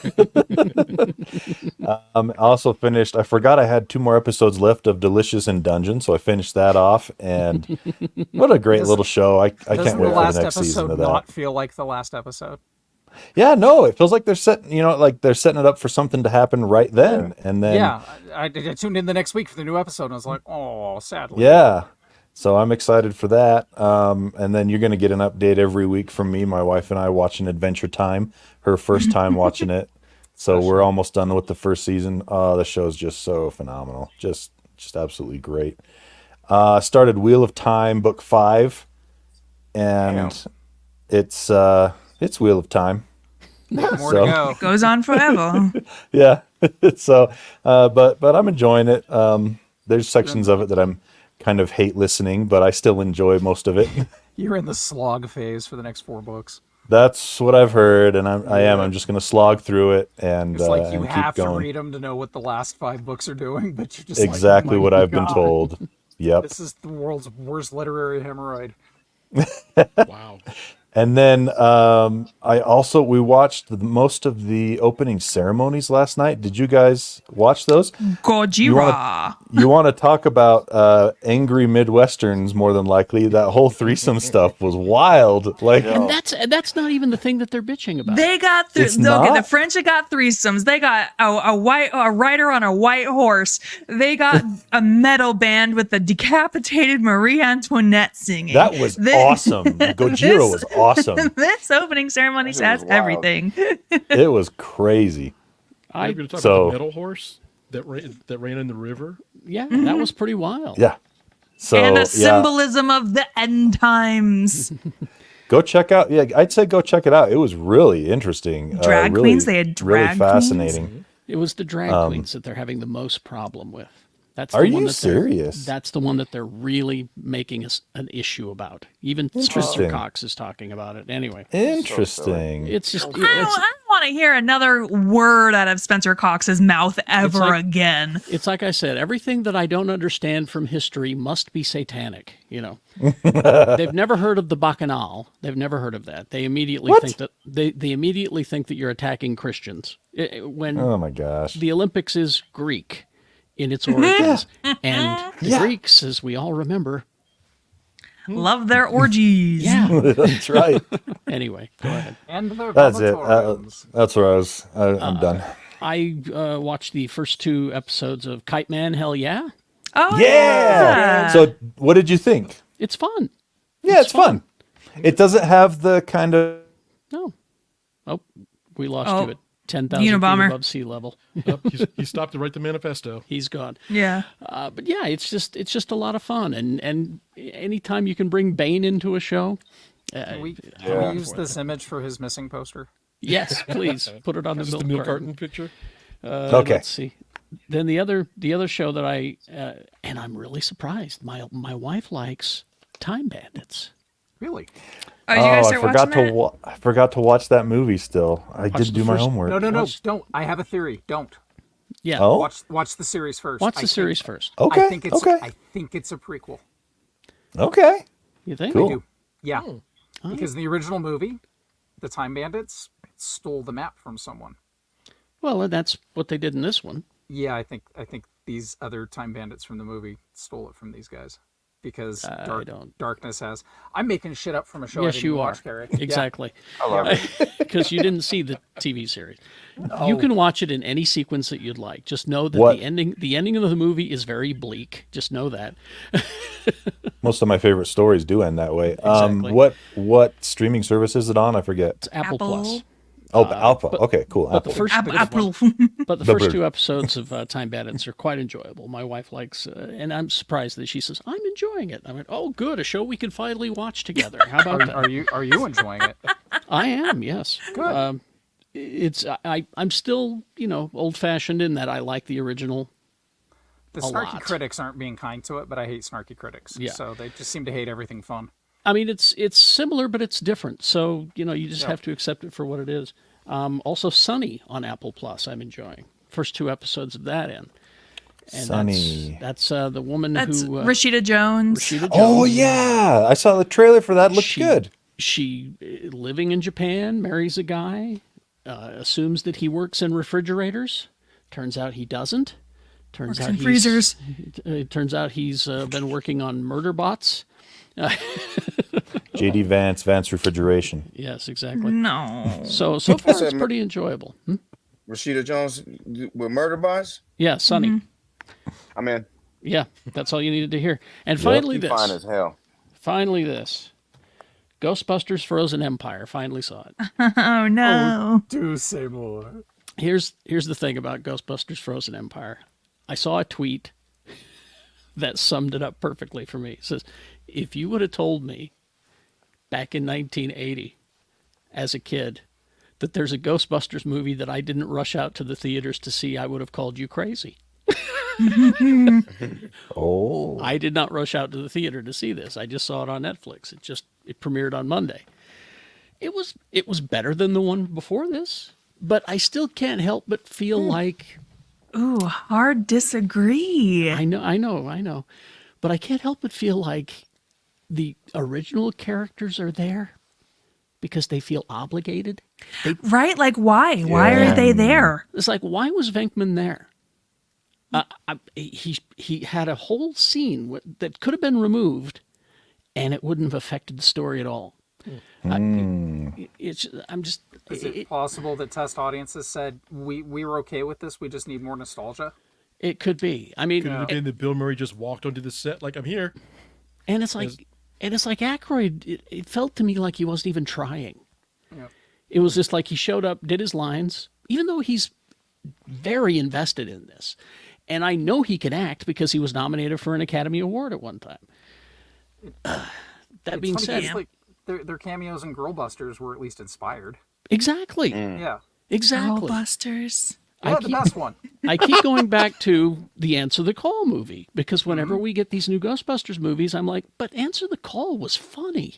A: I also finished, I forgot I had 2 more episodes left of Delicious in Dungeon, so I finished that off, and what a great little show. I can't
D: Doesn't
A: wait
D: the
A: for
D: last
A: the next season
D: episode
A: of that.
D: not feel like the last episode?
A: Yeah, no, it feels like they're setting it up for something to happen right then, and then
D: Yeah, I tuned in the next week for the new episode, and I was like, oh, sadly.
A: yeah. So I'm excited for that. And then you're going to get an update every week from me, my wife and I watching Adventure Time, her first time watching it. So we're almost done with the first season. The show's just so phenomenal. Just absolutely great. Started Wheel of Time book 5, and it's Wheel of Time.
D: More to
A: So-
D: go.
C: Goes on forever.
A: Yeah. So, but I'm enjoying it. There's sections of it that I'm kind of hate listening, but I still enjoy most of it.
D: You're in the slog phase for the next 4 books.
A: That's what I've heard, and I'm just going to slog through it and
D: It's like you
A: and
D: have
A: keep
D: to
A: going.
D: read them to know what the last 5 books are doing, but you're just
A: Exactly
D: like, oh
A: what
D: my
A: I've been
D: God,
A: told. Yep.
D: This is the world's worst literary hemorrhoid.
E: Wow.
A: And then we watched most of the opening ceremonies last night. Did you guys watch those?
C: Gojira.
A: You want to talk about angry Midwesterns? More than likely, that whole threesome stuff was wild. Like,
B: And that's not even the thing that they're bitching about.
C: They got
A: It's
C: okay.
A: not?
C: The French got threesomes. They got a rider on a white horse. They got a metal band with the decapitated Marie Antoinette singing.
A: that was awesome. Gojira was awesome.
C: This opening ceremony
F: That shit
C: has
F: was wild.
C: everything.
A: It was crazy.
E: Are you going to talk
A: So-
E: about the metal horse that ran in the river?
B: Yeah, that was pretty wild.
A: Yeah. So
C: And a
A: yeah,
C: symbolism of the end times.
A: go check out. Yeah, I'd say go check it out. It was really interesting.
C: Drag
A: really,
C: queens? They had
A: really
C: drag
A: fascinating.
B: It was the drag queens that they're having the most problem with. That's
A: Are
B: the one
A: you
B: that they're-
A: serious?
B: That's the one that they're really making an issue about. Even Spencer
A: Interesting.
B: Cox is talking about it. Anyway,
A: Interesting.
B: it's just
C: I don't want to hear another word out of Spencer Cox's mouth ever
B: like-
C: again.
B: it's like I said, everything that I don't understand from history must be satanic. They've never heard of the Bacchanal. They've never heard of that. They immediately
A: What?
B: think that they immediately think that you're attacking Christians. When
A: Oh my gosh.
B: the Olympics is Greek in its origins, and the Greeks, as we all remember.
C: Love their orgies.
B: Yeah.
A: That's right.
B: Anyway, go ahead.
D: And their
A: That's it.
D: vomitoriums.
A: That's where I'm done.
B: I watched the first 2 episodes of Kite Man. Hell yeah,
C: Oh
A: Yeah. So, what did you think?
B: it's fun.
A: Yeah, it's fun. It doesn't have the kind of
B: No, oh, we lost
C: Oh,
B: you at 10,000 feet
C: Unabomber.
B: above sea level.
E: Oh, he stopped to write the manifesto.
B: He's gone.
C: Yeah.
B: But yeah, it's just a lot of fun, and anytime you can bring Bane into a show,
D: Can we
F: Yeah.
D: use this image for his missing poster?
B: yes, please put it on the
E: Just the
B: milk
E: milk
B: carton.
E: carton picture.
A: Okay.
B: Let's see. Then the other show that I and I'm really surprised. My wife likes Time Bandits.
D: Really?
C: Oh, did you guys
A: I
C: start
A: forgot
C: watching
A: to I forgot to watch that movie still. I
B: Watch
A: did
B: the
A: do my
B: first-
A: homework.
D: No, don't. I have a theory. Don't.
B: Yeah.
A: Oh,
D: Watch the series first.
B: Watch
D: I
B: the
D: think-
B: series first.
A: okay.
D: I think it's
A: okay.
D: I think it's a prequel.
A: Okay.
B: You think?
A: Cool.
D: Do. Yeah. Because the original movie, the Time Bandits, stole the map from someone.
B: Well, and that's what they did in this one.
D: Yeah, I think these other time bandits from the movie stole it from these guys, because
B: I don't.
D: Darkness has. I'm making shit up from a show I
B: Yes,
D: didn't
B: you
D: watch,
B: are.
D: Gary.
B: Exactly.
F: I love it.
B: Because you didn't see the TV series. You can watch it in any sequence that you'd like. Just know that
A: What?
B: the ending of the movie is very bleak. Just know that.
A: Most of my favorite stories do end that way.
B: Exactly.
A: What streaming service is it on? I forget.
B: It's Apple Plus.
A: Oh, Alpha. Okay, cool.
B: But the
A: Apple.
B: first
C: Apple.
B: but the first 2 episodes of Time Bandits are quite enjoyable. My wife likes, and I'm surprised that she says I'm enjoying it. I went, oh, good, a show we can finally watch together. How about that?
D: Are you enjoying it?
B: I am, yes.
D: Good.
B: I'm still old fashioned in that I like the original.
D: The
B: a
D: snarky
B: lot.
D: critics aren't being kind to it, but I hate snarky critics.
B: Yeah.
D: So they just seem to hate everything fun.
B: I mean, it's similar, but it's different. So you just have to accept it for what it is. Also, Sunny on Apple Plus, I'm enjoying. First 2 episodes of that in. And
A: Sunny.
B: That's the woman
C: That's
B: who
C: Rashida Jones.
B: Rashida Jones.
A: Oh yeah, I saw the trailer for that. Looked
B: She-
A: good.
B: She living in Japan, marries a guy, assumes that he works in refrigerators. Turns out he doesn't. Turns
C: Works
B: out
C: in
B: he's-
C: freezers.
B: It turns out he's been working on murder bots.
A: JD Vance Refrigeration.
B: Yes, exactly.
C: No.
B: So far
F: So,
B: it's pretty enjoyable.
F: Rashida Jones with Murder Boss.
B: Yeah, Sunny.
C: Mm-hmm.
F: I'm in.
B: Yeah, that's all you needed to hear. And finally,
F: She fine as hell.
B: Finally, this. Ghostbusters Frozen Empire. Finally saw it.
C: Oh no.
D: Do say more.
B: Here's the thing about Ghostbusters Frozen Empire. I saw a tweet that summed it up perfectly for me. It says, if you would have told me back in 1980 as a kid that there's a Ghostbusters movie that I didn't rush out to the theaters to see, I would have called you crazy.
A: Oh,
B: I did not rush out to the theater to see this. I just saw it on Netflix. It premiered on Monday. It was better than the one before this, but I still can't help but feel like
C: Ooh, hard disagree.
B: I know, but I can't help but feel like the original characters are there because they feel obligated.
C: Right? Like why? Why
A: Yeah.
C: are they there?
B: It's like, why was Venkman there? He had a whole scene that could have been removed, and it wouldn't have affected the story at all. I'm just.
D: Is it possible that test audiences said we were okay with this? We just need more nostalgia.
B: It could be. I mean,
E: Could it have been that Bill Murray just walked onto the set like I'm here?
B: and it's like Aykroyd. It felt to me like he wasn't even trying.
D: Yeah.
B: It was just like he showed up, did his lines, even though he's very invested in this. And I know he can act because he was nominated for an Academy Award at one time. That being
D: It's funny,
B: said,
D: it's like their cameos in Girlbusters were at least inspired.
B: exactly,
D: Yeah.
B: exactly.
C: Busters.
D: Yeah, the best one.
B: I keep going back to the Answer the Call movie because whenever we get these new Ghostbusters movies, I'm like, but Answer the Call was funny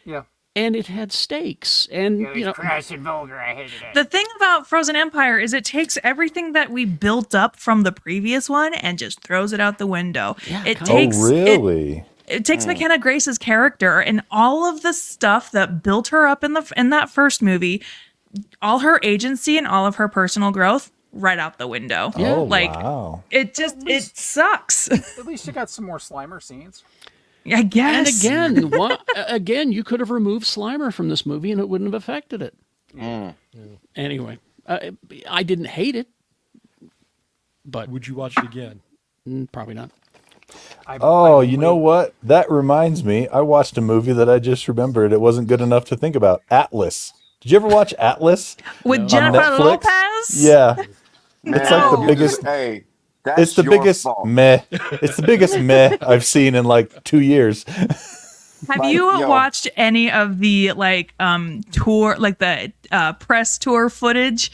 D: Yeah.
B: and it had stakes and
D: Crass and vulgar. I hated it.
C: The thing about Frozen Empire is it takes everything that we built up from the previous one and just throws it out the window.
B: Yeah,
C: it
B: kinda.
C: takes
A: oh really?
C: it takes McKenna Grace's character and all of the stuff that built her up in that first movie, all her agency and all of her personal growth right out the window.
B: Yeah.
A: Oh
C: Like
A: wow.
C: it sucks.
D: At least you got some more Slimer scenes.
C: I guess.
B: And again, you could have removed Slimer from this movie and it wouldn't have affected it. Anyway, I didn't hate it, but
E: Would you watch it again?
B: probably not.
A: Oh, you know what? That reminds me. I watched a movie that I just remembered. It wasn't good enough to think about. Atlas. Did you ever watch Atlas?
C: With
A: On
C: Jennifer
A: Netflix?
C: Lopez?
A: Yeah.
F: Man,
A: It's like the
F: you
A: biggest-
F: Hey, that's
A: It's the
F: your
A: biggest
F: fault.
A: meh. It's the biggest meh I've seen in like 2 years.
C: Have
F: Like,
C: you
F: yo.
C: watched any of the tour, like the press tour footage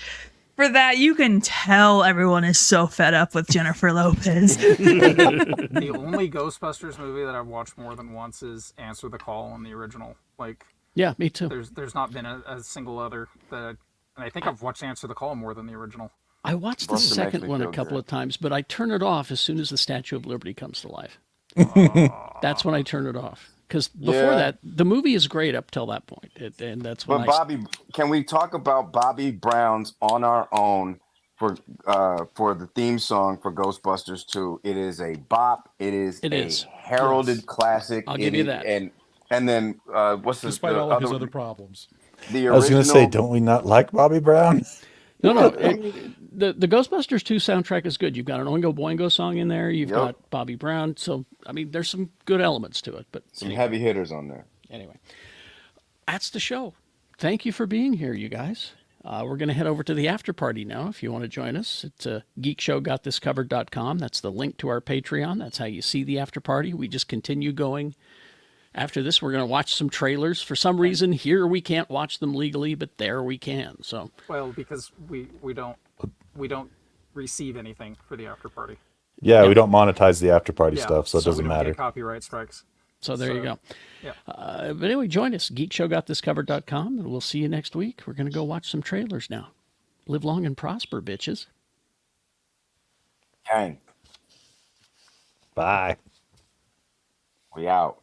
C: for that? You can tell everyone is so fed up with Jennifer Lopez.
D: The only Ghostbusters movie that I've watched more than once is Answer the Call in the original. Like,
B: Yeah, me too.
D: there's not been a single other that. And I think I've watched Answer the Call more than the original.
B: I watched the
F: Buster makes
B: second
F: me
B: one a
F: feel
B: couple
F: good.
B: of times, but I turn it off as soon as the Statue of Liberty comes to life. That's when I turn it off. Because before
F: Yeah.
B: that, the movie is great up till that point. And that's when
F: But Bobby, can we talk about Bobby Brown's On Our Own for the theme song for Ghostbusters 2. It is a bop. It is
B: It
F: a
B: is.
F: heralded
E: Yes.
F: classic.
B: I'll give you that.
F: And then what's
E: Despite
F: the
E: all of his
F: other
E: other problems.
F: the
A: I was going to say,
F: original?
A: don't we not like Bobby Brown?
B: No. The Ghostbusters 2 soundtrack is good. You've got an Oingo Boingo song in there. You've
F: Yep.
B: got Bobby Brown. So, I mean, there's some good elements to it. But
F: Some heavy hitters on there.
B: anyway, that's the show. Thank you for being here, you guys. We're going to head over to the after party now. If you want to join us, it's geekshowgotthiscovered.com. That's the link to our Patreon. That's how you see the after party. We just continue going. After this, we're going to watch some trailers. For some reason, here we can't watch them legally, but there we can. So,
D: Well, because we don't receive anything for the after party.
A: Yeah, we don't monetize the after party
D: Yeah,
A: stuff, so it
D: we
A: doesn't
D: don't
A: matter.
D: get copyright strikes.
B: so there you go.
D: Yeah.
B: But anyway, join us, geekshowgotthiscovered.com, and we'll see you next week. We're going to go watch some trailers now. Live long and prosper, bitches.
F: Gang,
A: Bye.
F: we out.